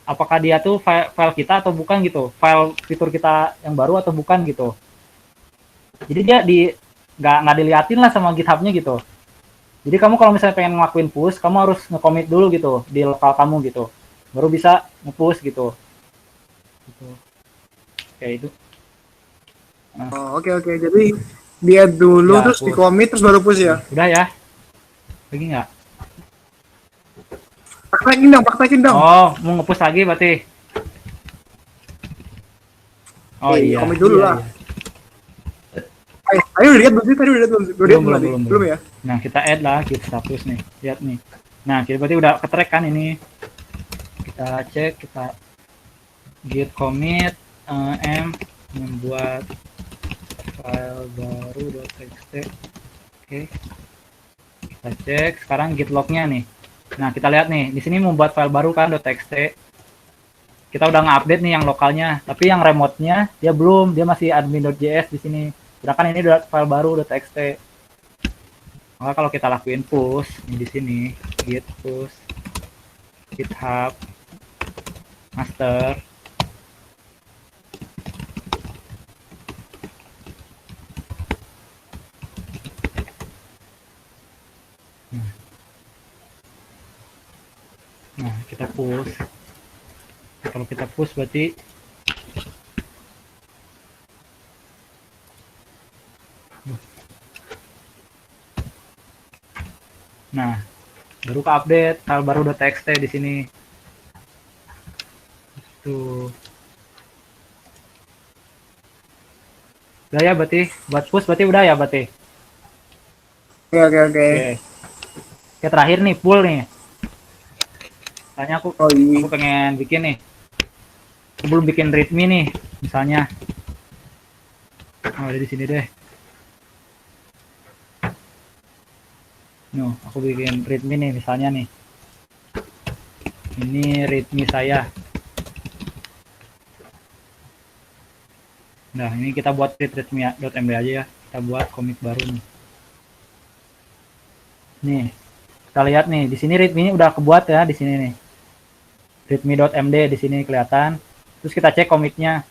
apakah dia tuh file kita atau bukan gitu, file fitur kita yang baru atau bukan gitu. Jadi dia nggak diliatin lah sama GitHub-nya gitu. Jadi kamu kalau misalnya pengen ngelakuin push, kamu harus nge-commit dulu gitu di lokal kamu gitu, baru bisa nge-push gitu. Kayak itu. Oh, oke oke. Jadi dia dulu Ya, terus di push. commit terus baru push ya. Udah ya? Lagi nggak? Praktekin dong. Oh, mau nge-push lagi berarti? Oh iya. Commit dulu Iya, lah. iya. Ayo udah lihat belum sih? Tadi udah lihat belum ya? Nah, kita add lah git status nih. Lihat nih. Nah, kita berarti udah ke-track kan ini. Kita cek, kita git commit m membuat file baru .txt. Oke. Kita cek sekarang git log-nya nih. Nah, kita lihat nih, di sini membuat file baru kan .txt. Kita udah nge-update nih yang lokalnya, tapi yang remote-nya dia belum, dia masih admin.js di sini. Sedangkan ini udah file baru .txt. Maka kalau kita lakuin push di sini, git push github master. Nah, kita push. Kalau kita push berarti nah, baru ke update file baru .txt di sini. Tuh. Udah ya berarti buat push berarti udah ya berarti. Oke. Oke. Oke, terakhir nih pull nih. Tanya aku pengen bikin nih. Aku belum bikin readme nih, misalnya. Oh, ada di sini deh. No, aku bikin readme nih misalnya nih. Ini readme saya. Nah, ini kita buat readme.md aja ya. Kita buat commit baru nih. Nih, kita lihat nih, di sini readme ini udah kebuat ya di sini nih. readme.md di sini kelihatan. Terus kita cek commitnya.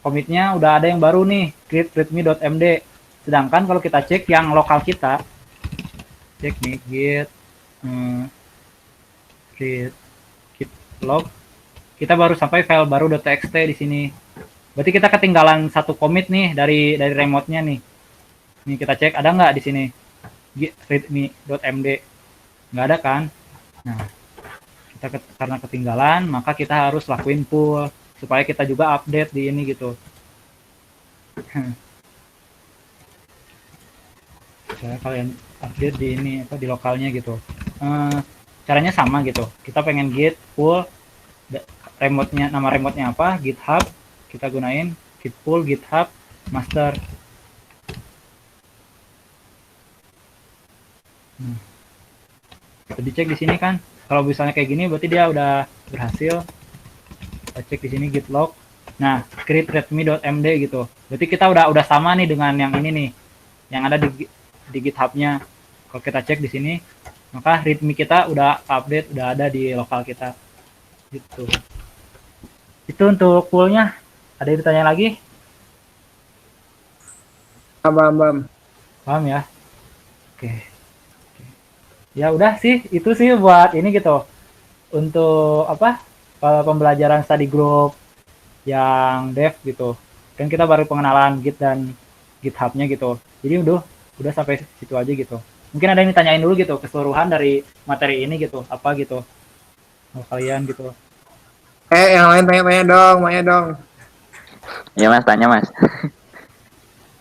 Commitnya udah ada yang baru nih, create readme.md. Sedangkan kalau kita cek yang lokal kita, cek nih git git log, kita baru sampai file baru .txt di sini. Berarti kita ketinggalan satu commit nih dari remote-nya nih. Nih kita cek ada nggak di sini git readme.md. Nggak ada kan? Nah, karena ketinggalan, maka kita harus lakuin pull supaya kita juga update di ini gitu. Saya kalian update di ini apa di lokalnya gitu. Caranya sama gitu. Kita pengen git pull remote-nya, nama remote-nya apa? GitHub. Kita gunain git pull GitHub master. Jadi cek di sini kan. Kalau misalnya kayak gini berarti dia udah berhasil. Kita cek di sini git log. Nah, create readme.md gitu. Berarti kita udah sama nih dengan yang ini nih. Yang ada di GitHub-nya. Kalau kita cek di sini, maka readme kita udah update, udah ada di lokal kita. Gitu. Itu untuk pool-nya. Ada yang ditanya lagi? Paham. Ya? Oke. Ya udah sih, itu sih buat ini gitu. Untuk apa? Pembelajaran study group yang dev gitu. Kan kita baru pengenalan Git dan GitHub-nya gitu. Jadi udah sampai situ aja gitu. Mungkin ada yang ditanyain dulu gitu keseluruhan dari materi ini gitu, apa gitu. Mau kalian gitu. Yang lain tanya dong. Iya mas, tanya mas.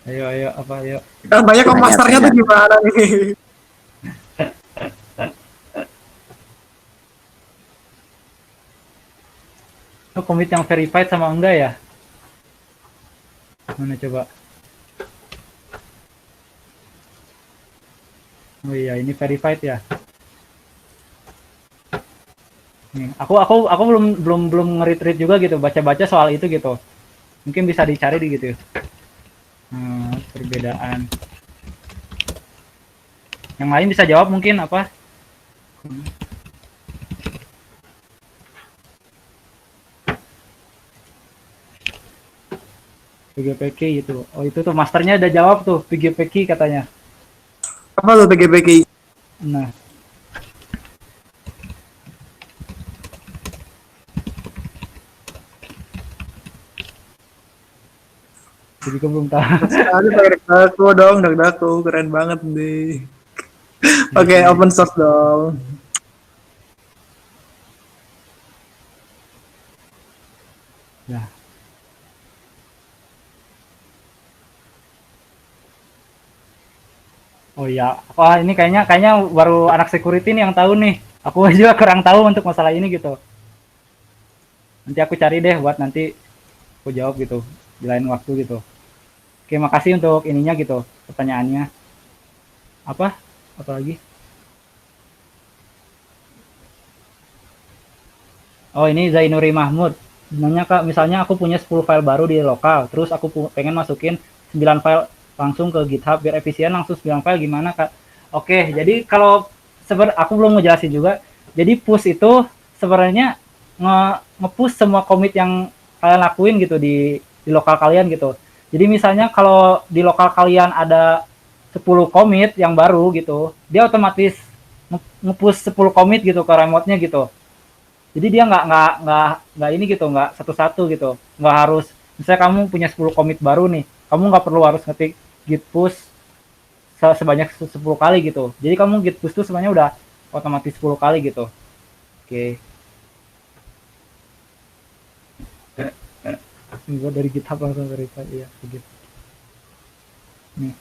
Ayo, ayo. Banyak kok masternya tuh gimana nih? Itu commit yang verified sama enggak ya? Mana coba? Oh iya, ini verified ya. Nih, aku belum nge-read juga gitu, baca-baca soal itu gitu. Mungkin bisa dicari di gitu. Perbedaan. Yang lain bisa jawab mungkin apa? PGPK gitu. Oh itu tuh masternya udah jawab tuh PGPK katanya. Apa tuh PGPK? Nah, jadi gue belum tahu. Sekali pakai Dakdaku dong, Dakdaku keren banget nih. Oke, open source dong. Nah. Oh iya, wah ini kayaknya baru anak security nih yang tahu nih. Aku juga kurang tahu untuk masalah ini gitu. Nanti aku cari deh buat nanti aku jawab gitu di lain waktu gitu. Oke, makasih untuk ininya gitu, pertanyaannya. Apa? Apa lagi? Oh, ini Zainuri Mahmud. Nanya Kak, misalnya aku punya 10 file baru di lokal, terus aku pengen masukin 9 file langsung ke GitHub biar efisien langsung 9 file gimana Kak? Oke, jadi kalau aku belum ngejelasin juga. Jadi push itu sebenarnya nge-push semua commit yang kalian lakuin gitu di lokal kalian gitu. Jadi misalnya kalau di lokal kalian ada 10 commit yang baru gitu, dia otomatis nge-push 10 commit gitu ke remote-nya gitu. Jadi dia nggak ini gitu, nggak satu-satu gitu, nggak harus misalnya kamu punya 10 commit baru nih, kamu nggak perlu harus ngetik git push sebanyak 10 kali gitu. Jadi kamu git push tuh sebenarnya udah otomatis 10 kali gitu. Oke. Ini dari GitHub langsung verify ya gitu. Nih.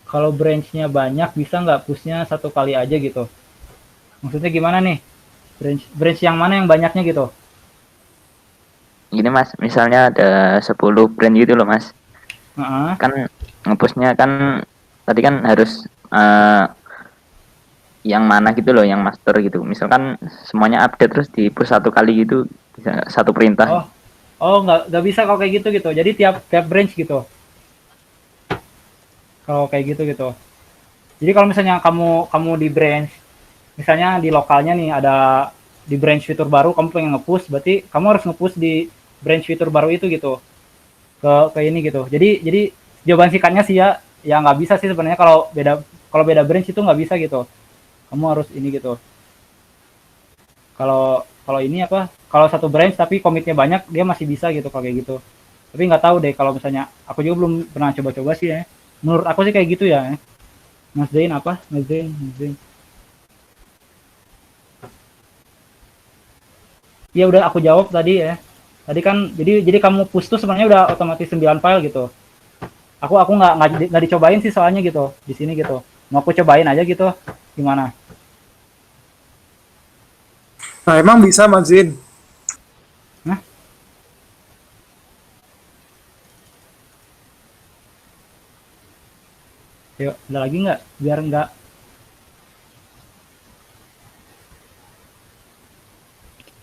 Kalau branch-nya banyak bisa nggak push-nya satu kali aja gitu? Maksudnya gimana nih? Branch yang mana yang banyaknya gitu? Gini Mas, misalnya ada 10 brand gitu loh Mas. Kan ngepushnya kan tadi kan harus yang mana gitu loh, yang master gitu. Misalkan semuanya update terus di push satu kali gitu, bisa satu perintah. Nggak bisa kalau kayak gitu gitu. Jadi tiap branch gitu. Kalau kayak gitu gitu. Jadi kalau misalnya kamu di branch, misalnya di lokalnya nih ada di branch fitur baru, kamu pengen nge-push, berarti kamu harus nge-push di branch fitur baru itu gitu. Ke ini gitu. Jadi jawaban singkatnya sih ya nggak bisa sih sebenarnya kalau beda branch itu nggak bisa gitu. Kamu harus ini gitu. Kalau kalau ini apa? Kalau satu branch tapi komitnya banyak, dia masih bisa gitu kalau kayak gitu. Tapi nggak tahu deh kalau misalnya aku juga belum pernah coba-coba sih ya. Menurut aku sih kayak gitu ya. Mas Zain apa? Mas Zain. Iya udah aku jawab tadi ya. Tadi kan jadi kamu push tuh sebenarnya udah otomatis 9 file gitu. Aku nggak dicobain sih soalnya gitu di sini gitu. Mau aku cobain aja gitu. Gimana? Nah, emang bisa Mas Zin? Nah, yuk, ada lagi nggak? Biar nggak.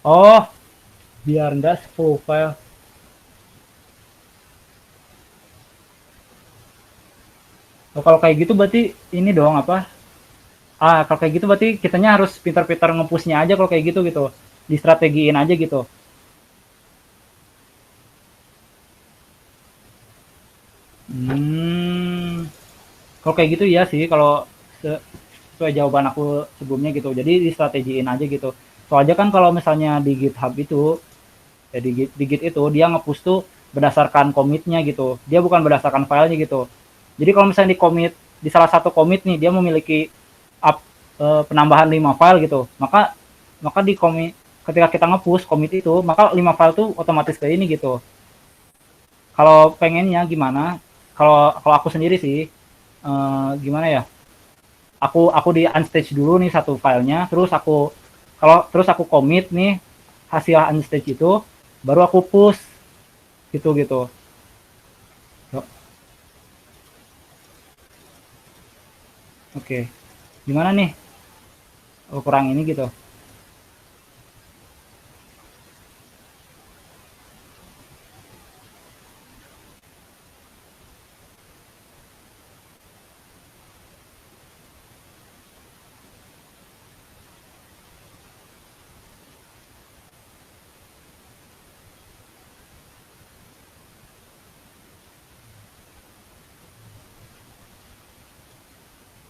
Oh, biar nggak 10 file. Oh, kalau kayak gitu berarti ini dong apa? Kalau kayak gitu berarti kitanya harus pintar-pintar nge-push-nya aja kalau kayak gitu gitu. Distrategiin aja gitu. Kalau kayak gitu ya sih kalau sesuai jawaban aku sebelumnya gitu. Jadi distrategiin aja gitu. Soalnya kan kalau misalnya di GitHub itu ya di Git itu dia nge-push tuh berdasarkan komitnya gitu. Dia bukan berdasarkan filenya gitu. Jadi kalau misalnya di commit di salah satu commit nih dia memiliki penambahan 5 file gitu. Maka di commit ketika kita nge-push commit itu, maka 5 file tuh otomatis ke ini gitu. Kalau pengennya gimana? Kalau aku sendiri sih gimana ya? Aku di unstage dulu nih satu filenya, terus aku commit nih hasil unstage itu, baru aku push gitu. Oke. Gimana nih? kurang ini gitu.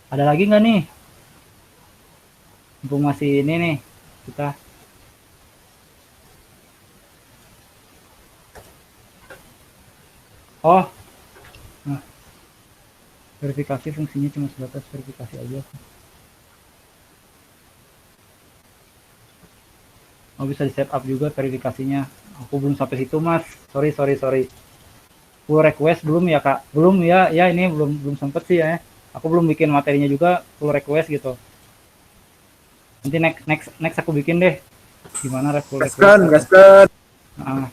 Ada lagi nggak nih? Mumpung masih ini nih kita. Oh, nah, verifikasi fungsinya cuma sebatas verifikasi aja. Oh, bisa di setup juga verifikasinya. Aku belum sampai situ mas. Sorry. Pull request belum ya kak? Belum ya. Ya ini belum sempet sih ya. Aku belum bikin materinya juga pull request gitu. Nanti next aku bikin deh. Gimana pull request? Gaskan. Nah,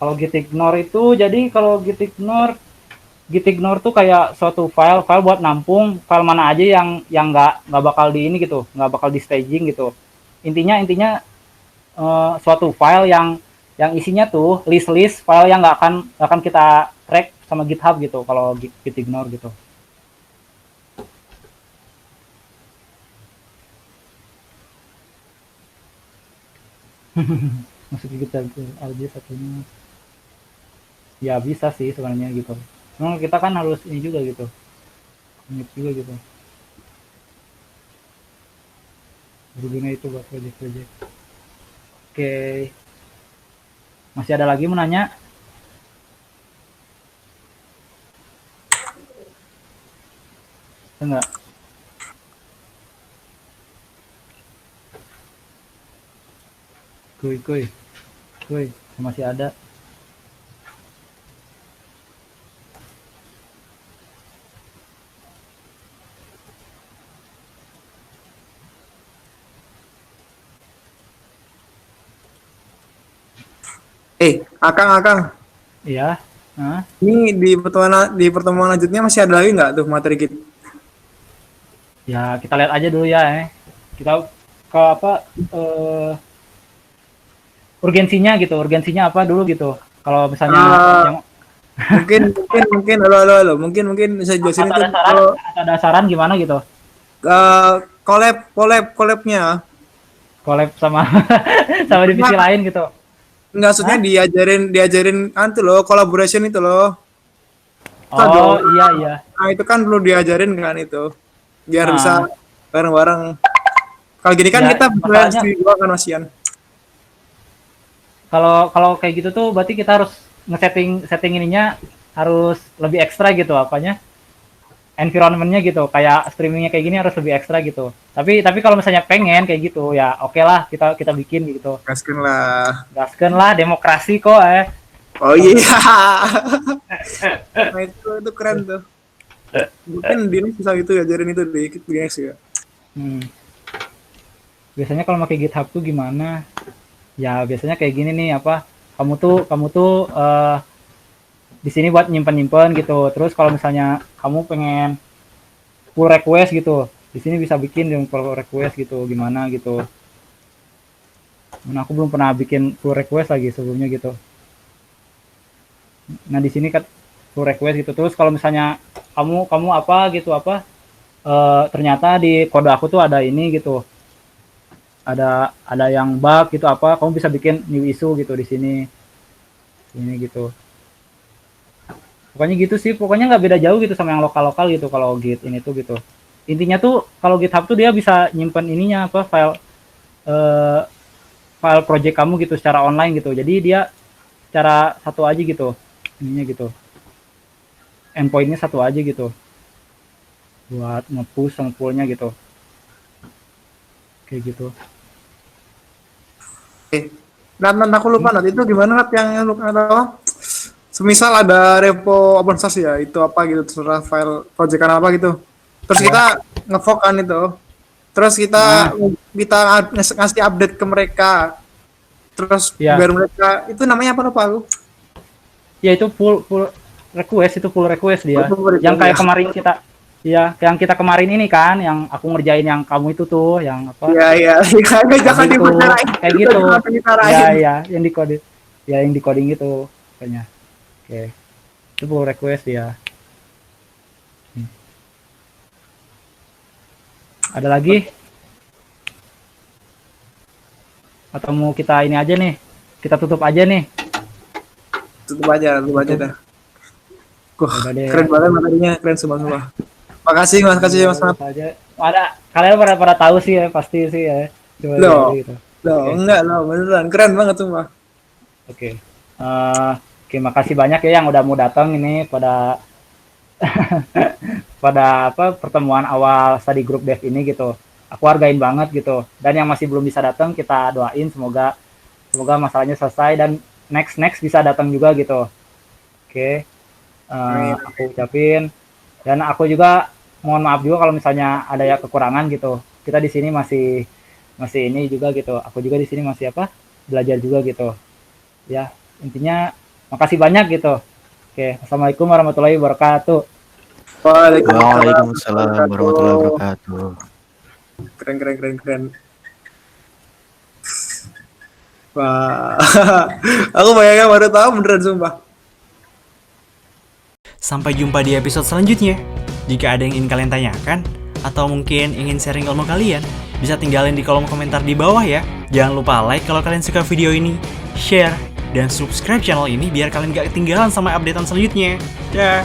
kalau git ignore itu jadi kalau git ignore tuh kayak suatu file buat nampung file mana aja yang nggak bakal di ini gitu, nggak bakal di staging gitu. Intinya suatu file yang isinya tuh list file yang nggak akan kita track sama GitHub gitu kalau git ignore gitu. Masuk ke GitHub aja satunya. Ya bisa sih sebenarnya gitu. Memang kita kan harus ini juga gitu. Ini juga gitu. Berguna itu buat project. Oke. Masih ada lagi mau nanya? Enggak. Kuy. Masih ada. Akang. Iya. Ini di pertemuan lanjutnya masih ada lagi nggak tuh materi Git? Ya kita lihat aja dulu ya. Kita ke apa urgensinya apa dulu gitu. Kalau misalnya yang mungkin halo mungkin bisa jelasin itu ada saran gimana gitu. Collabnya Collab sama divisi lain gitu. Enggak, maksudnya diajarin itu loh, collaboration itu loh. Oh iya. Nah itu kan perlu diajarin kan itu, biar bisa bareng-bareng. Kalau gini kan ya, kita bisa juga kan Masian. Kalau kayak gitu tuh berarti kita harus setting ininya harus lebih ekstra gitu apanya, environmentnya gitu, kayak streamingnya kayak gini harus lebih ekstra gitu. Tapi kalau misalnya pengen kayak gitu ya oke lah kita bikin gitu. Gaskeun lah demokrasi kok Oh iya. Nah itu keren tuh. Mungkin Dinas bisa gitu ajarin itu di GS ya. Biasanya kalau pakai GitHub tuh gimana? Ya biasanya kayak gini nih apa? Kamu tuh di sini buat nyimpen gitu. Terus kalau misalnya kamu pengen pull request gitu, di sini bisa bikin yang pull request gitu, gimana gitu. Nah, aku belum pernah bikin pull request lagi sebelumnya gitu. Nah di sini kan pull request gitu. Terus kalau misalnya kamu apa gitu ternyata di kode aku tuh ada ini gitu. Ada yang bug gitu kamu bisa bikin new issue gitu di sini. Ini gitu. Pokoknya gitu sih, pokoknya nggak beda jauh gitu sama yang lokal gitu kalau Git ini tuh gitu. Intinya tuh kalau GitHub tuh dia bisa nyimpen ininya file project kamu gitu secara online gitu. Jadi dia secara satu aja gitu. Ininya gitu. Endpointnya satu aja gitu. Buat nge-push sama pull-nya gitu. Kayak gitu. Dan aku lupa nanti itu gimana yang apa? Semisal ada repo open source ya, itu apa gitu, terserah file proyekan apa gitu. Terus kita ngefokan itu. Terus kita ngasih update ke mereka. Terus biar mereka itu namanya apa lupa aku? Ya itu pull request dia. Yang kayak kemarin kita Iya, yang kita kemarin ini kan, yang aku ngerjain yang kamu itu tuh, yang apa? Iya, jangan gitu, dibicarain. kayak gitu. Jangan dibicarain. Iya, yang di kode. Ya, yang di coding gitu kayaknya. Oke. Itu pull request ya. Ada lagi? Atau mau kita ini aja nih? Kita tutup aja nih. Tutup aja dah. Udah deh. Keren banget materinya, keren semua. Makasih Mas, Mas. Ada kalian pada tahu sih ya, pasti sih ya. Coba Loh. gitu. Loh, enggak loh, beneran keren banget sumpah. Oke. Oke, makasih banyak ya yang udah mau datang ini pada pada apa pertemuan awal study group dev ini gitu. Aku hargain banget gitu. Dan yang masih belum bisa datang kita doain semoga masalahnya selesai dan next bisa datang juga gitu. Oke. Aku ucapin dan aku juga mohon maaf juga kalau misalnya ada ya kekurangan gitu. Kita di sini masih ini juga gitu. Aku juga di sini masih belajar juga gitu. Ya, intinya makasih banyak gitu. Oke, assalamualaikum warahmatullahi wabarakatuh. Waalaikumsalam warahmatullahi wabarakatuh. Keren. Wah, aku bayangnya baru tahu beneran sumpah. Sampai jumpa di episode selanjutnya. Jika ada yang ingin kalian tanyakan, atau mungkin ingin sharing ilmu kalian, bisa tinggalin di kolom komentar di bawah ya. Jangan lupa like kalau kalian suka video ini, share, dan subscribe channel ini biar kalian gak ketinggalan sama updatean selanjutnya. Dah.